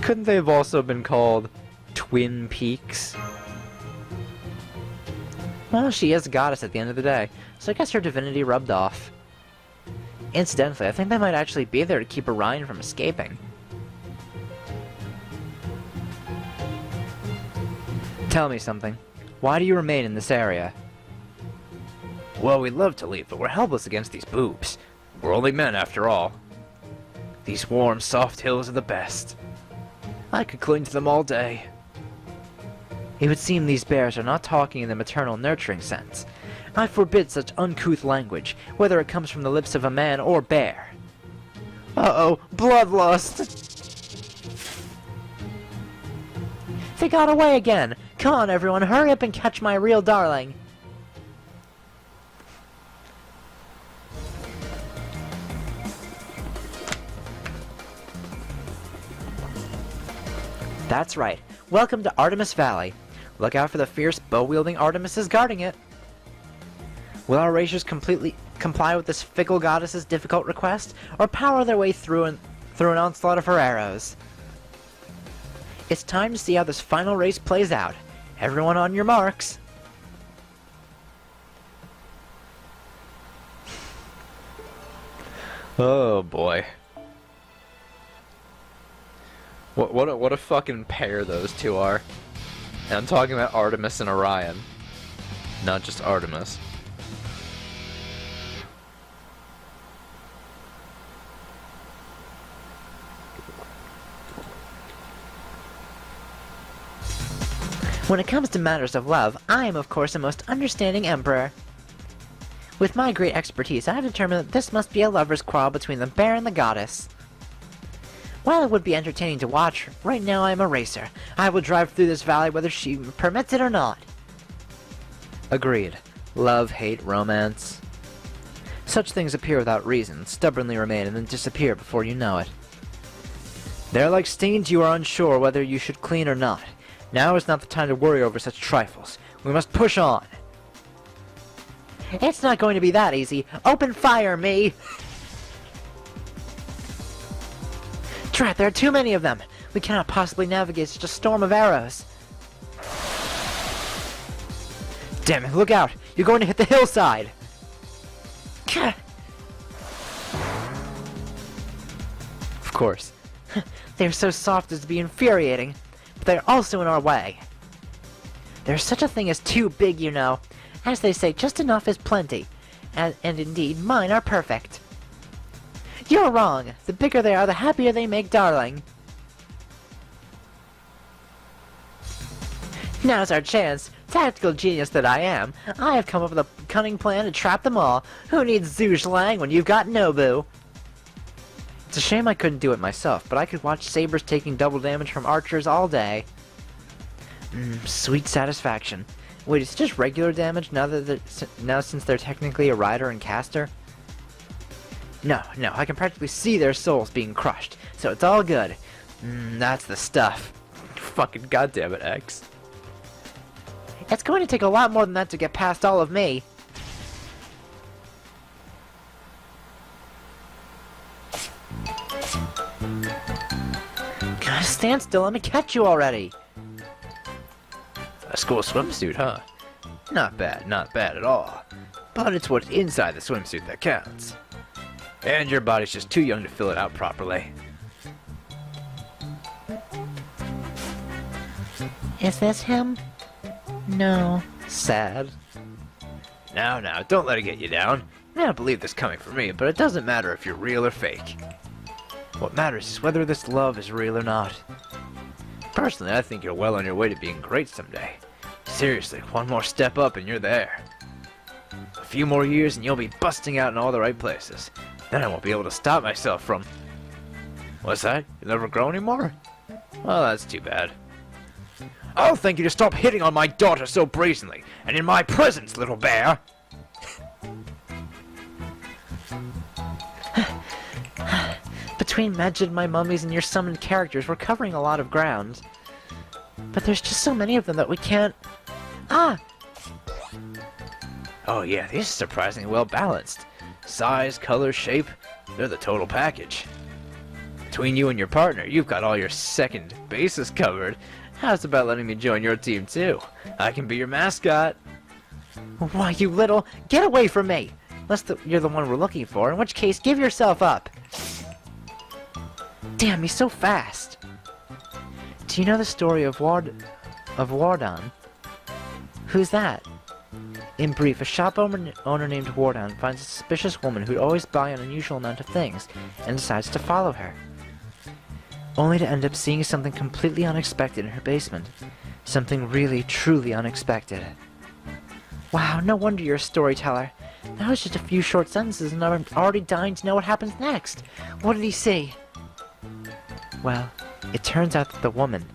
Couldn't they have also been called Twin Peaks? Well, she is a goddess at the end of the day, so I guess her divinity rubbed off. Incidentally, I think they might actually be there to keep Orion from escaping. Tell me something. Why do you remain in this area? Well, we'd love to leave, but we're helpless against these boobs. We're only men, after all. These warm, soft hills are the best. I could cling to them all day. It would seem these bears are not talking in the maternal nurturing sense. I forbid such uncouth language, whether it comes from the lips of a man or bear. Uh-oh, bloodlust! They got away again! Come on, everyone, hurry up and catch my real darling! That's right. Welcome to Artemis Valley. Look out for the fierce bow-wielding Artemises guarding it. Will our racers comply with this fickle goddess's difficult request, or power their way through an onslaught of her arrows? It's time to see how this final race plays out. Everyone on your marks. Oh boy. What a fucking pair those two are. And I'm talking about Artemis and Orion. not just Artemis. When it comes to matters of love, I am of course a most understanding emperor. With my great expertise, I have determined that this must be a lover's quarrel between the bear and the goddess. While it would be entertaining to watch, right now I am a racer. I will drive through this valley whether she permits it or not. Agreed. Love, hate, romance. Such things appear without reason, stubbornly remain, and then disappear before you know it. They're like stains you are unsure whether you should clean or not. Now is not the time to worry over such trifles. We must push on. It's not going to be that easy. Open fire, me! Drat, there are too many of them. We cannot possibly navigate such a storm of arrows. Damn it, look out! You're going to hit the hillside! Of course. They're so soft as to be infuriating, but they're also in our way. There's such a thing as too big, you know. As they say, just enough is plenty. And indeed, mine are perfect. You're wrong! The bigger they are, the happier they make, darling. Now's our chance. Tactical genius that I am. I have come up with a cunning plan to trap them all. Who needs Zhou Lang when you've got Nobu? It's a shame I couldn't do it myself, but I could watch sabers taking double damage from archers all day. Sweet satisfaction. Wait, is it just regular damage now since they're technically a rider and caster? No, I can practically see their souls being crushed, so it's all good. That's the stuff. Fucking goddammit, X. It's going to take a lot more than that to get past all of me. God, stand still, let me catch you already. A school swimsuit, huh? Not bad at all. But it's what's inside the swimsuit that counts. And your body's just too young to fill it out properly. Is this him? No. Sad. Now, don't let it get you down. I don't believe this coming from me, but it doesn't matter if you're real or fake. What matters is whether this love is real or not. Personally, I think you're well on your way to being great someday. Seriously, one more step up and you're there. A few more years and you'll be busting out in all the right places. Then I won't be able to stop myself from... What's that? You'll never grow anymore? Well, that's too bad. I'll thank you to stop hitting on my daughter so brazenly, and in my presence, little bear! Between Majid, my mummies, and your summoned characters, we're covering a lot of ground. But there's just so many of them that we can't... Ah! Oh yeah, these are surprisingly well balanced. Size, color, shape, they're the total package. Between you and your partner, you've got all your second bases covered. How's about letting me join your team too? I can be your mascot. Why, you little... Get away from me! Unless you're the one we're looking for, in which case, give yourself up! Damn, he's so fast! Do you know the story of Wardon? Who's that? In brief, a shop owner named Wardon finds a suspicious woman who'd always buy an unusual amount of things, and decides to follow her. Only to end up seeing something completely unexpected in her basement. Something really, truly unexpected. Wow, no wonder you're a storyteller. That was just a few short sentences and I'm already dying to know what happens next. What did he see? Well, it turns out that the woman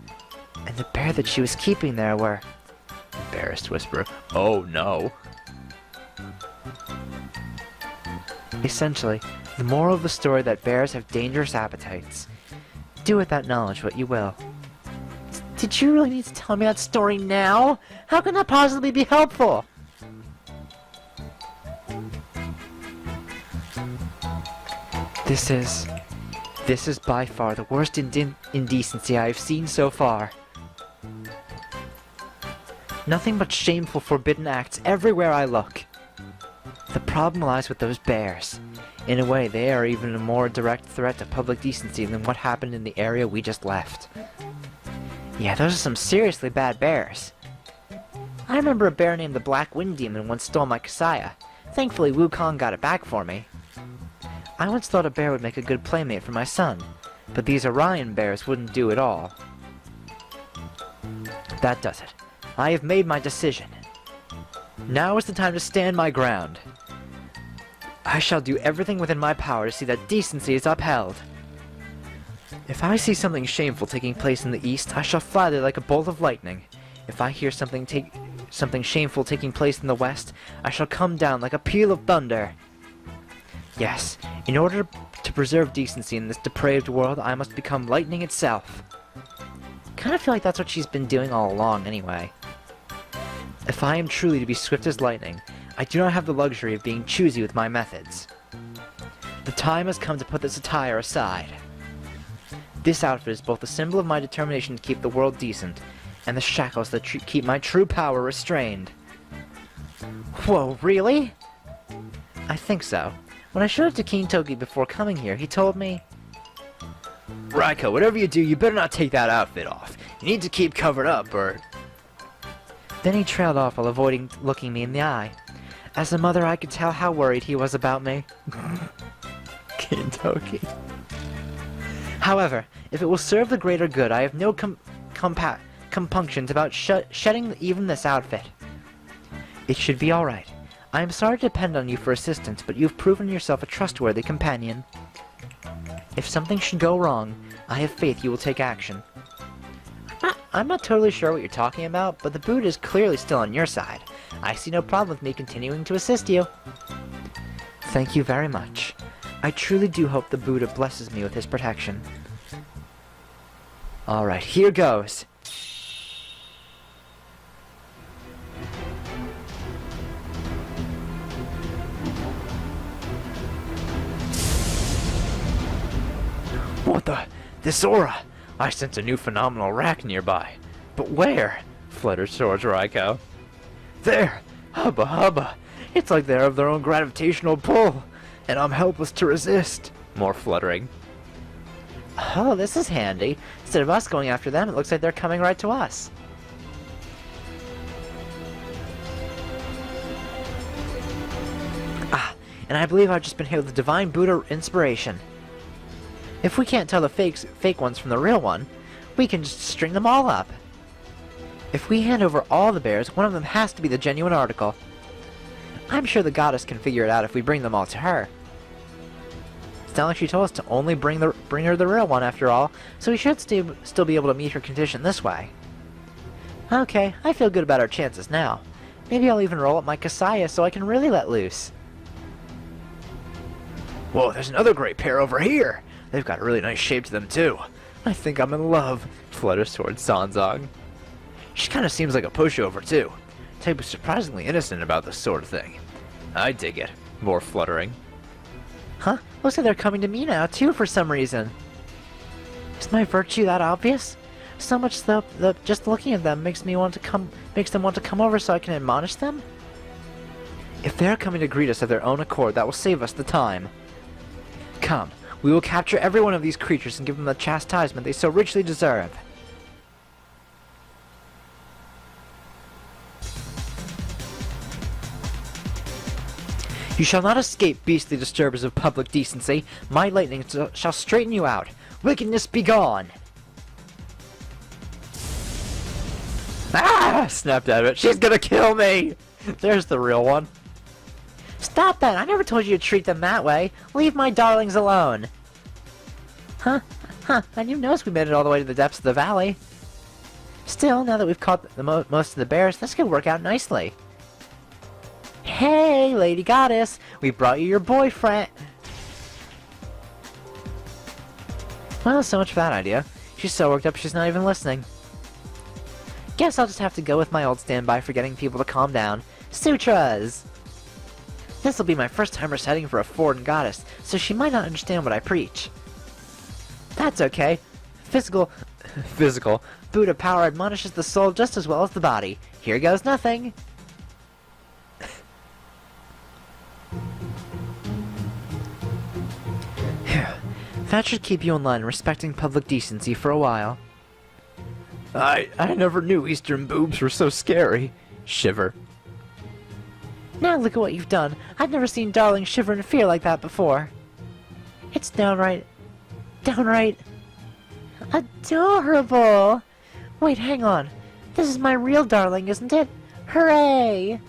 and the bear that she was keeping there were... Embarrassed whisper, oh no. Essentially, the moral of the story that bears have dangerous appetites. Do with that knowledge what you will. Did you really need to tell me that story now? How can that possibly be helpful? This is by far the worst indecency I have seen so far. Nothing but shameful, forbidden acts everywhere I look. The problem lies with those bears. In a way, they are even a more direct threat to public decency than what happened in the area we just left. Yeah, those are some seriously bad bears. I remember a bear named the Black Wind Demon once stole my Kasaya. Thankfully, Wukong got it back for me. I once thought a bear would make a good playmate for my son, but these Orion bears wouldn't do at all. That does it. I have made my decision. Now is the time to stand my ground. I shall do everything within my power to see that decency is upheld. If I see something shameful taking place in the east, I shall fly there like a bolt of lightning. If I hear something shameful taking place in the west, I shall come down like a peal of thunder. Yes, in order to preserve decency in this depraved world, I must become lightning itself. Kind of feel like that's what she's been doing all along anyway. If I am truly to be swift as lightning, I do not have the luxury of being choosy with my methods. The time has come to put this attire aside. This outfit is both a symbol of my determination to keep the world decent, and the shackles that keep my true power restrained. Whoa, really? I think so. When I showed it to King Toki before coming here, he told me, Raiko, whatever you do, you better not take that outfit off. You need to keep covered up, or... Then he trailed off while avoiding looking me in the eye. As a mother, I could tell how worried he was about me. King Toki. However, if it will serve the greater good, I have no compunctions about shedding even this outfit. It should be alright. I am sorry to depend on you for assistance, but you've proven yourself a trustworthy companion. If something should go wrong, I have faith you will take action. I'm not totally sure what you're talking about, but the Buddha is clearly still on your side. I see no problem with me continuing to assist you. Thank you very much. I truly do hope the Buddha blesses me with his protection. Alright, here goes. What the? This aura! I sense a new phenomenal rack nearby. But where? Flutters towards Raiko. There! Hubba hubba! It's like they're of their own gravitational pull, and I'm helpless to resist. More fluttering. Oh, this is handy. Instead of us going after them, it looks like they're coming right to us. Ah, and I believe I've just been hit with the Divine Buddha inspiration. If we can't tell the fake ones from the real one, we can just string them all up. If we hand over all the bears, one of them has to be the genuine article. I'm sure the goddess can figure it out if we bring them all to her. It's not like she told us to only bring her the real one after all, so we should still be able to meet her condition this way. Okay, I feel good about our chances now. Maybe I'll even roll up my Kasaya so I can really let loose. Whoa, there's another great pair over here! They've got a really nice shape to them, too. I think I'm in love. Flutters towards Sanzong. She kind of seems like a pushover, too. Type is surprisingly innocent about this sort of thing. I dig it. More fluttering. Huh? Looks like they're coming to me now, too, for some reason. Is my virtue that obvious? So much so that just looking at them makes them want to come over so I can admonish them? If they're coming to greet us of their own accord, that will save us the time. Come, we will capture every one of these creatures and give them the chastisement they so richly deserve. You shall not escape, beastly disturbers of public decency. My lightning shall straighten you out. Wickedness be gone! Ah! Snapped out of it. She's gonna kill me! There's the real one. Stop that! I never told you to treat them that way. Leave my darlings alone. Huh? I didn't notice we made it all the way to the depths of the valley. Still, now that we've caught most of the bears, this could work out nicely. Hey, Lady Goddess! We brought you your boyfriend! Well, so much for that idea. She's so worked up she's not even listening. Guess I'll just have to go with my old standby for getting people to calm down. Sutras! This'll be my first time reciting for a foreign goddess, so she might not understand what I preach. That's okay. Physical Buddha power admonishes the soul just as well as the body. Here goes nothing. That should keep you in line respecting public decency for a while. I never knew Eastern boobs were so scary. Shiver. Now look at what you've done. I've never seen Darling shiver in fear like that before. It's downright adorable. Wait, hang on. This is my real Darling, isn't it? Hooray!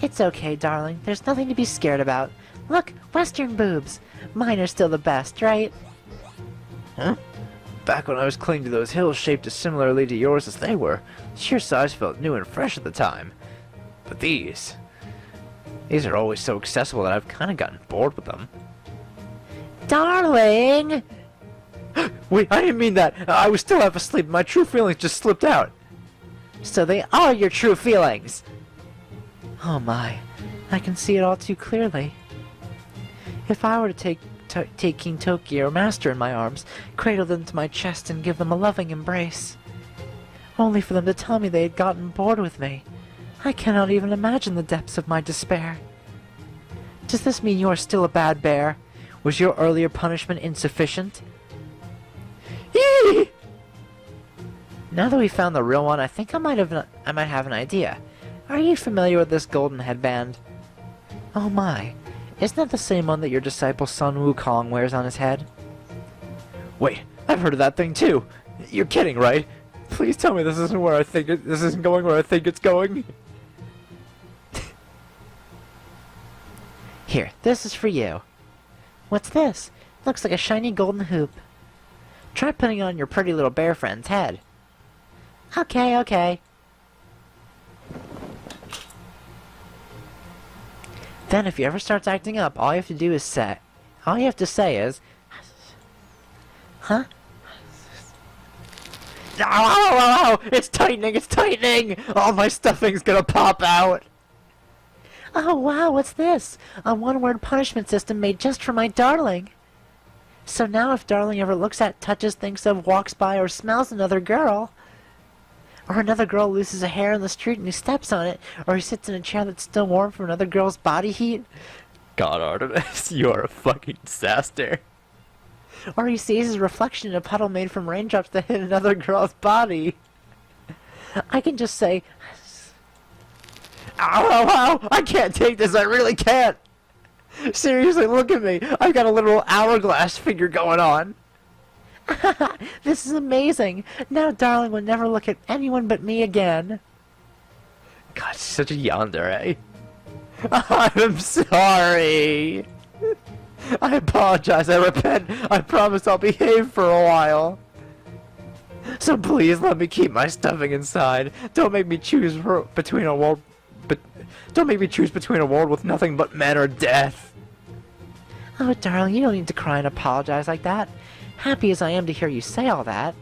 It's okay, Darling. There's nothing to be scared about. Look, Western boobs. Mine are still the best, right? Huh? Back when I was clinging to those hills shaped as similarly to yours as they were, sheer size felt new and fresh at the time. But these are always so accessible that I've kind of gotten bored with them. Darling! Wait, I didn't mean that. I was still half asleep. My true feelings just slipped out. So they are your true feelings! Oh my, I can see it all too clearly. If I were to take King Toki or Master in my arms, cradle them to my chest and give them a loving embrace, only for them to tell me they had gotten bored with me, I cannot even imagine the depths of my despair. Does this mean you are still a bad bear? Was your earlier punishment insufficient? Eee! Now that we found the real one, I think I might have an idea. Are you familiar with this golden headband? Oh my, isn't that the same one that your disciple Sun Wukong wears on his head? Wait, I've heard of that thing too. You're kidding, right? Please tell me this isn't this isn't going where I think it's going. Here, this is for you. What's this? Looks like a shiny golden hoop. Try putting it on your pretty little bear friend's head. Okay. Then if he ever starts acting up, all you have to say is, huh? Ow! It's tightening! All my stuffing's gonna pop out! Oh wow, what's this? A one-word punishment system made just for my Darling. So now if Darling ever looks at, touches, thinks of, walks by, or smells another girl, or another girl loses a hair in the street and he steps on it, or he sits in a chair that's still warm from another girl's body heat, God, Artemis, you are a fucking disaster. or he sees his reflection in a puddle made from raindrops that hit another girl's body, I can just say, Ow! I can't take this, I really can't! Seriously, look at me! I've got a literal hourglass figure going on! this is amazing! Now Darling will never look at anyone but me again. God, she's such a yandere. I'm sorry! I apologize, I repent, I promise I'll behave for a while. So please let me keep my stuffing inside. Don't make me choose between a world with nothing but men or death. Oh, Darling, you don't need to cry and apologize like that. Happy as I am to hear you say all that.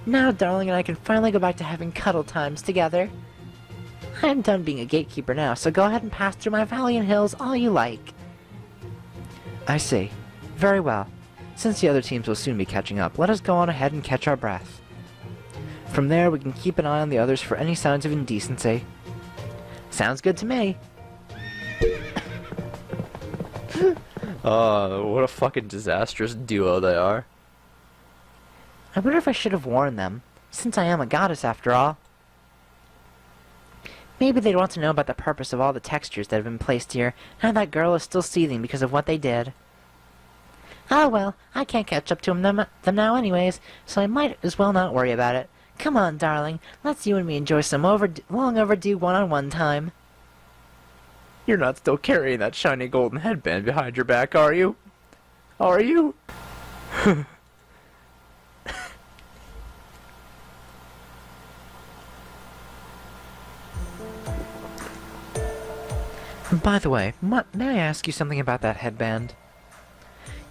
Now, Darling, and I can finally go back to having cuddle times together. I'm done being a gatekeeper now, so go ahead and pass through my valiant hills all you like. I see. Very well. Since the other teams will soon be catching up, let us go on ahead and catch our breath. From there, we can keep an eye on the others for any signs of indecency. Sounds good to me. What a fucking disastrous duo they are. I wonder if I should have warned them, since I am a goddess after all. Maybe they'd want to know about the purpose of all the textures that have been placed here, and how that girl is still seething because of what they did. Oh well, I can't catch up to them now anyways, so I might as well not worry about it. Come on, Darling, let's you and me enjoy some long overdue one-on-one time. You're not still carrying that shiny golden headband behind your back, are you? Are you? By the way, may I ask you something about that headband?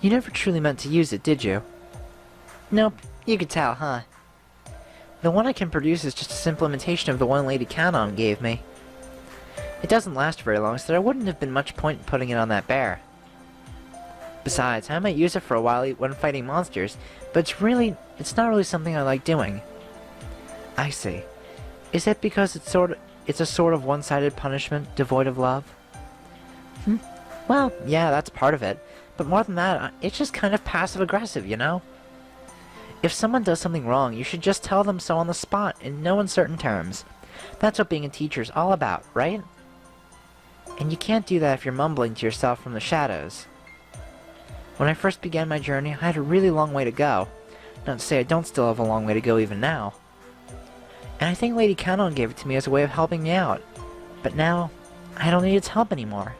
You never truly meant to use it, did you? Nope, you could tell, huh? The one I can produce is just a simple imitation of the one Lady Canon gave me. It doesn't last very long, so there wouldn't have been much point in putting it on that bear. Besides, I might use it for a while when fighting monsters, but it's not really something I like doing. I see. Is it because it's a sort of one-sided punishment, devoid of love? Well, yeah, that's part of it. But more than that, it's just kind of passive-aggressive, you know? If someone does something wrong, you should just tell them so on the spot, in no uncertain terms. That's what being a teacher is all about, right? And you can't do that if you're mumbling to yourself from the shadows. When I first began my journey, I had a really long way to go. Not to say I don't still have a long way to go even now. And I think Lady Canon gave it to me as a way of helping me out. But now, I don't need its help anymore.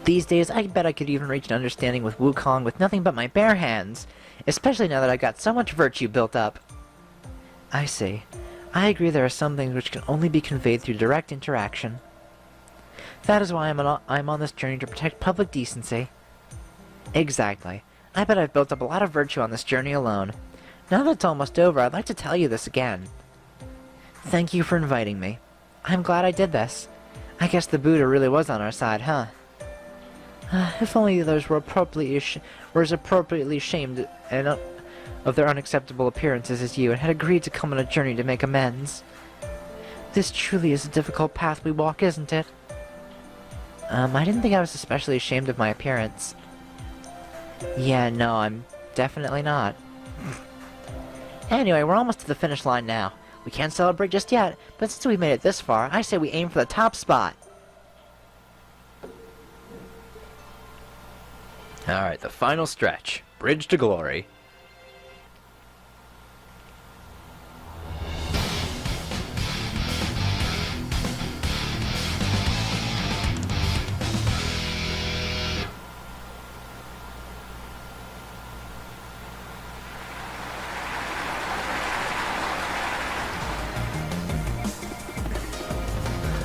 These days, I bet I could even reach an understanding with Wukong with nothing but my bare hands, especially now that I've got so much virtue built up. I see. I agree there are some things which can only be conveyed through direct interaction. That is why I'm on this journey to protect public decency. Exactly. I bet I've built up a lot of virtue on this journey alone. Now that it's almost over, I'd like to tell you this again. Thank you for inviting me. I'm glad I did this. I guess the Buddha really was on our side, huh? If only those were as appropriately shamed and of their unacceptable appearances as you and had agreed to come on a journey to make amends. This truly is a difficult path we walk, isn't it? I didn't think I was especially ashamed of my appearance. Yeah, no, I'm definitely not. Anyway, we're almost to the finish line now. We can't celebrate just yet, but since we made it this far, I say we aim for the top spot. Alright, the final stretch. Bridge to Glory.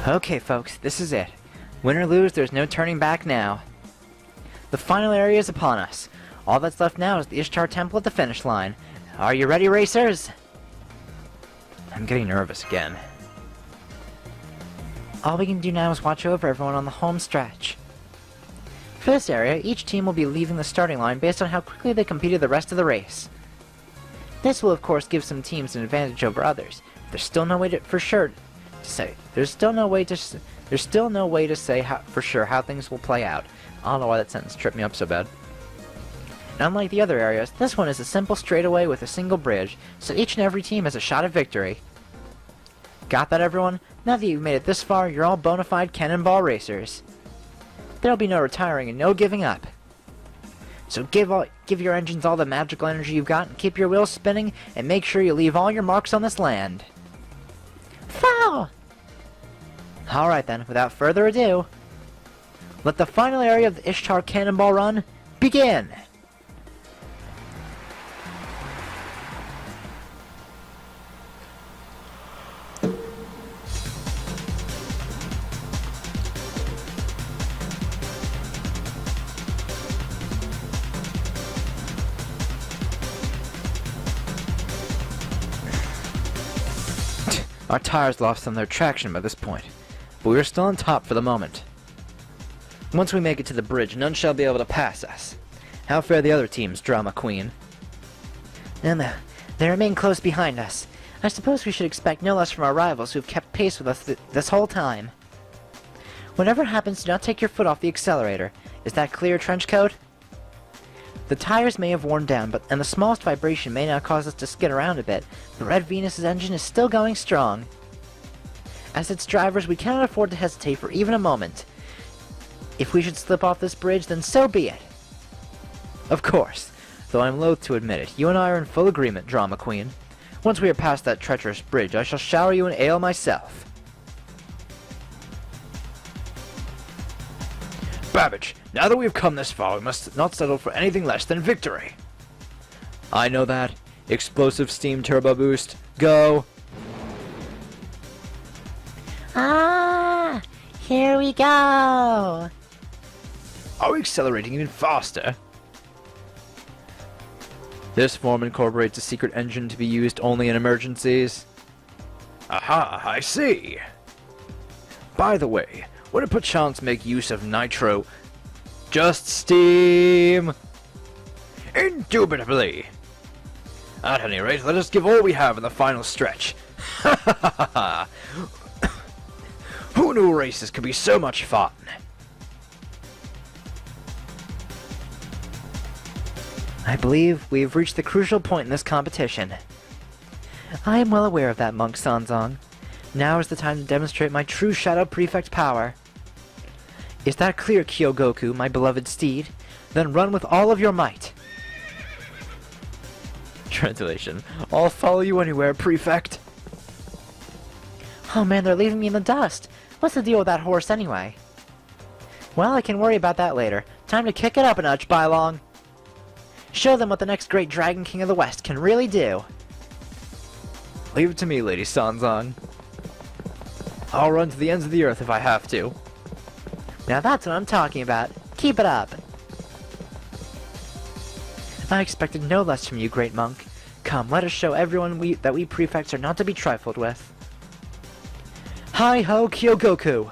Okay, folks, this is it. Win or lose, there's no turning back now. The final area is upon us. All that's left now is the Ishtar Temple at the finish line. Are you ready, racers? I'm getting nervous again. All we can do now is watch over everyone on the home stretch. For this area, each team will be leaving the starting line based on how quickly they completed the rest of the race. This will of course give some teams an advantage over others. There's still no way to say. There's still no way to say for sure how things will play out. I don't know why that sentence tripped me up so bad. And unlike the other areas, this one is a simple straightaway with a single bridge, so each and every team has a shot at victory. Got that, everyone? Now that you've made it this far, you're all bona fide cannonball racers. There'll be no retiring and no giving up. So give your engines all the magical energy you've got and keep your wheels spinning and make sure you leave all your marks on this land. Foul! Alright then, without further ado, let the final area of the Ishtar Cannonball Run begin! Our tires lost some of their traction by this point, but we are still on top for the moment. Once we make it to the bridge, none shall be able to pass us. How fare the other teams, Drama Queen? And they remain close behind us. I suppose we should expect no less from our rivals who have kept pace with us this whole time. Whatever happens, do not take your foot off the accelerator. Is that clear, Trenchcoat? The tires may have worn down, and the smallest vibration may now cause us to skid around a bit, but Red Venus's engine is still going strong. As its drivers, we cannot afford to hesitate for even a moment. If we should slip off this bridge, then so be it. Of course, though I'm loath to admit it, you and I are in full agreement, Drama Queen. Once we are past that treacherous bridge, I shall shower you in ale myself. Babbage, now that we've come this far, we must not settle for anything less than victory. I know that. Explosive steam turbo boost. Go! Ah! Here we go! Are we accelerating even faster? This form incorporates a secret engine to be used only in emergencies. Aha, I see! By the way, would it perchance make use of nitro? Just steam! Indubitably! At any rate, let us give all we have in the final stretch. Ha ha ha ha! Who knew races could be so much fun? I believe we have reached the crucial point in this competition. I am well aware of that, Monk Sanzong. Now is the time to demonstrate my true Shadow Prefect power. Is that clear, Kyogoku, my beloved steed? Then run with all of your might. Translation. I'll follow you anywhere, Prefect. Oh man, they're leaving me in the dust. What's the deal with that horse anyway? Well, I can worry about that later. Time to kick it up a notch, Bylong. Show them what the next great Dragon King of the West can really do. Leave it to me, Lady Sanzong. I'll run to the ends of the earth if I have to. Now that's what I'm talking about. Keep it up. I expected no less from you, great monk. Come, let us show everyone that we prefects are not to be trifled with. Hi-ho, Kyogoku!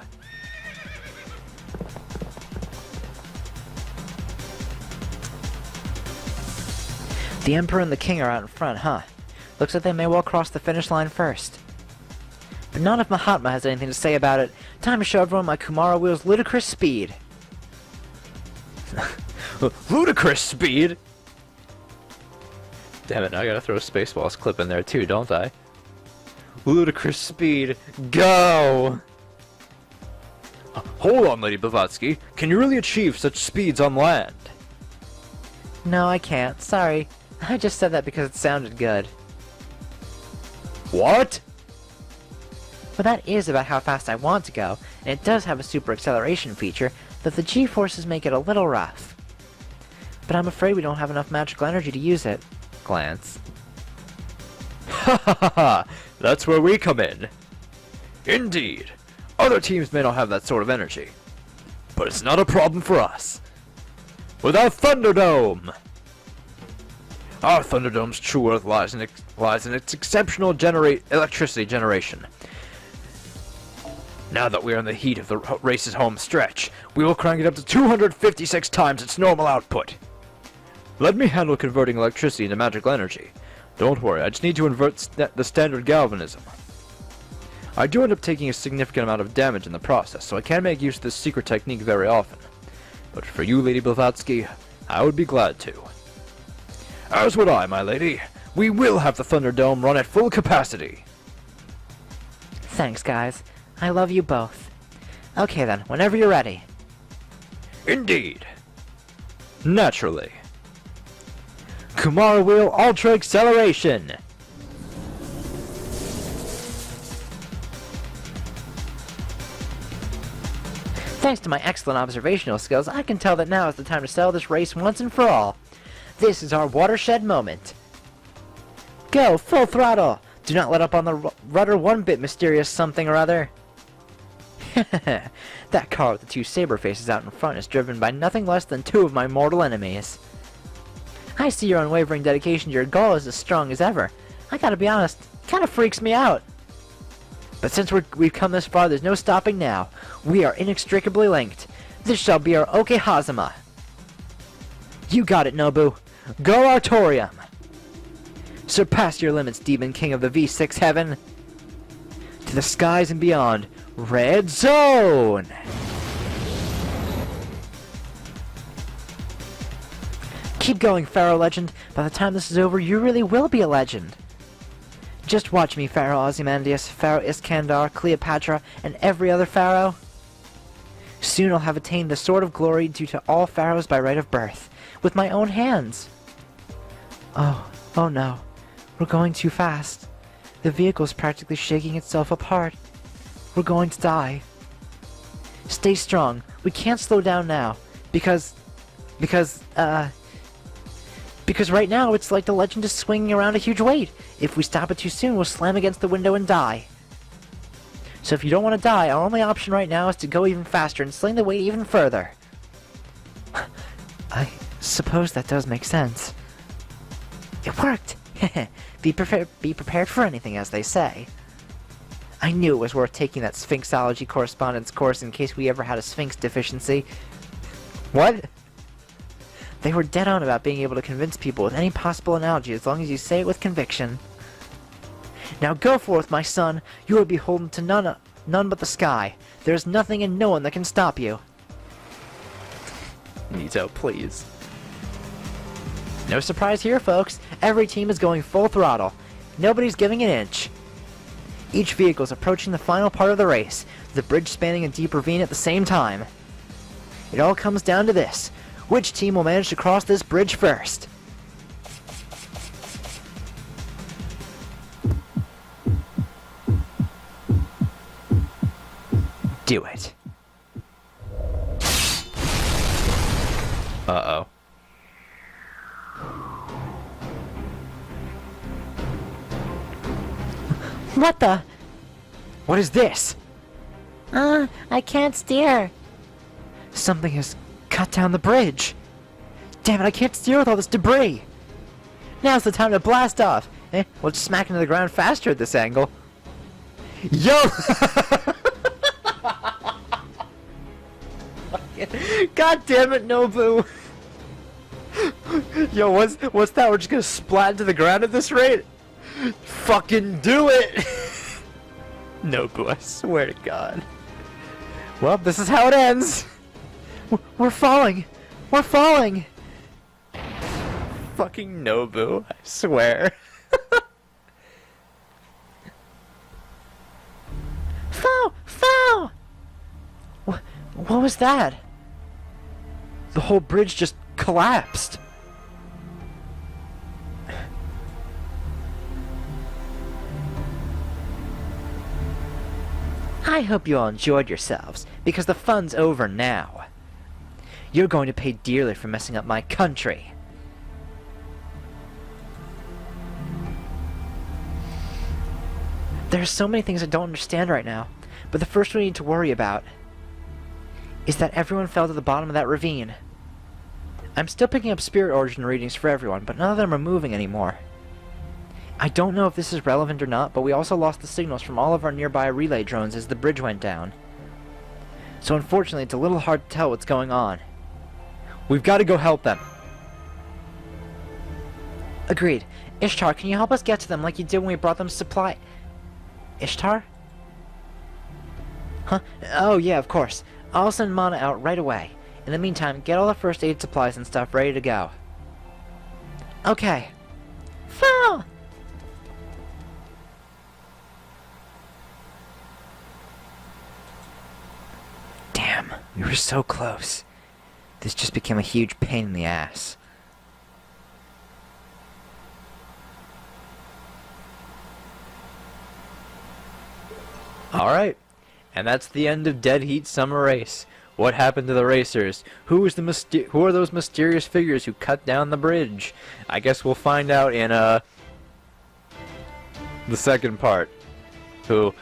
The Emperor and the King are out in front, huh? Looks like they may well cross the finish line first. But not if Mahatma has anything to say about it. Time to show everyone my Kumara Wheel's ludicrous speed. Ludicrous speed? Damn it, now I gotta throw a Spaceballs clip in there too, don't I? Ludicrous speed, go! Hold on, Lady Blavatsky. Can you really achieve such speeds on land? No, I can't. Sorry. I just said that because it sounded good. What? But that is about how fast I want to go, and it does have a super acceleration feature, though the G-forces make it a little rough. But I'm afraid we don't have enough magical energy to use it. Glance. Ha ha ha ha! That's where we come in. Indeed. Other teams may not have that sort of energy. But it's not a problem for us. With our Thunderdome! Our Thunderdome's true worth lies in its exceptional electricity generation. Now that we are in the heat of the race's home stretch, we will crank it up to 256 times its normal output. Let me handle converting electricity into magical energy. Don't worry, I just need to invert the standard galvanism. I do end up taking a significant amount of damage in the process, so I can't make use of this secret technique very often. But for you, Lady Blavatsky, I would be glad to. As would I, my lady. We will have the Thunderdome run at full capacity. Thanks, guys. I love you both. Okay then, whenever you're ready. Indeed. Naturally. Kumara Wheel Ultra Acceleration! Thanks to my excellent observational skills, I can tell that now is the time to settle this race once and for all. This is our watershed moment. Go, full throttle! Do not let up on the rudder one bit, mysterious something or other. That car with the two saber faces out in front is driven by nothing less than two of my mortal enemies. I see your unwavering dedication to your goal is as strong as ever. I gotta be honest, kinda freaks me out. But since we've come this far, there's no stopping now. We are inextricably linked. This shall be our Okehazama. You got it, Nobu. Go Artorium! Surpass your limits, Demon King of the V6 Heaven! To the skies and beyond, Red Zone! Keep going, Pharaoh Legend. By the time this is over, you really will be a legend. Just watch me, Pharaoh Ozymandias, Pharaoh Iskandar, Cleopatra, and every other pharaoh. Soon I'll have attained the Sword of Glory due to all pharaohs by right of birth, with my own hands. Oh no. We're going too fast. The vehicle's practically shaking itself apart. We're going to die. Stay strong. We can't slow down now. Because right now it's like the legend is swinging around a huge weight. If we stop it too soon, we'll slam against the window and die. So if you don't want to die, our only option right now is to go even faster and sling the weight even further. I suppose that does make sense. It worked! Be prepared for anything, as they say. I knew it was worth taking that Sphinxology correspondence course in case we ever had a Sphinx deficiency. What? They were dead on about being able to convince people with any possible analogy as long as you say it with conviction. Now go forth, my son. You are beholden to none but the sky. There is nothing and no one that can stop you. Nito, please. No surprise here, folks. Every team is going full throttle. Nobody's giving an inch. Each vehicle is approaching the final part of the race, the bridge spanning a deep ravine at the same time. It all comes down to this. Which team will manage to cross this bridge first? Do it. Uh-oh. What the? What is this? I can't steer. Something has cut down the bridge. Damn it, I can't steer with all this debris. Now's the time to blast off. We'll just smack into the ground faster at this angle. Yo! God damn it, Nobu! Yo, what's that? We're just gonna splat into the ground at this rate? Fucking do it! Nobu, I swear to God. Well, this is how it ends. We're falling. We're falling. Fucking Nobu, I swear. Foul! Foul! What was that? The whole bridge just collapsed. I hope you all enjoyed yourselves, because the fun's over now. You're going to pay dearly for messing up my country. There are so many things I don't understand right now, but the first we need to worry about is that everyone fell to the bottom of that ravine. I'm still picking up spirit origin readings for everyone, but none of them are moving anymore. I don't know if this is relevant or not, but we also lost the signals from all of our nearby relay drones as the bridge went down. So unfortunately, it's a little hard to tell what's going on. We've got to go help them. Agreed. Ishtar, can you help us get to them like you did when we brought them supply? Ishtar? Huh? Oh yeah, of course. I'll send Mana out right away. In the meantime, get all the first aid supplies and stuff ready to go. Okay. Foul! Damn, we were so close. This just became a huge pain in the ass. Alright, and that's the end of Dead Heat Summer Race. What happened to the racers? Who are those mysterious figures who cut down the bridge? I guess we'll find out in the second part, who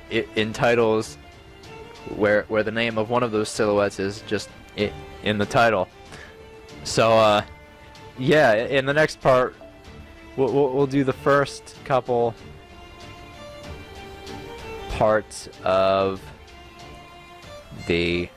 it entitles where the name of one of those silhouettes is just in the title. So yeah, in the next part we'll do the first couple parts of the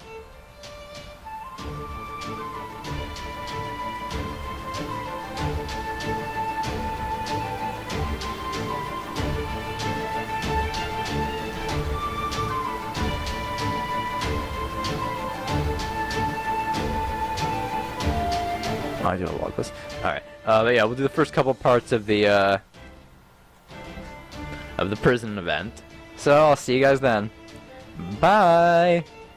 I do log this. Alright. But yeah, we'll do the first couple parts of the prison event. So I'll see you guys then. Bye!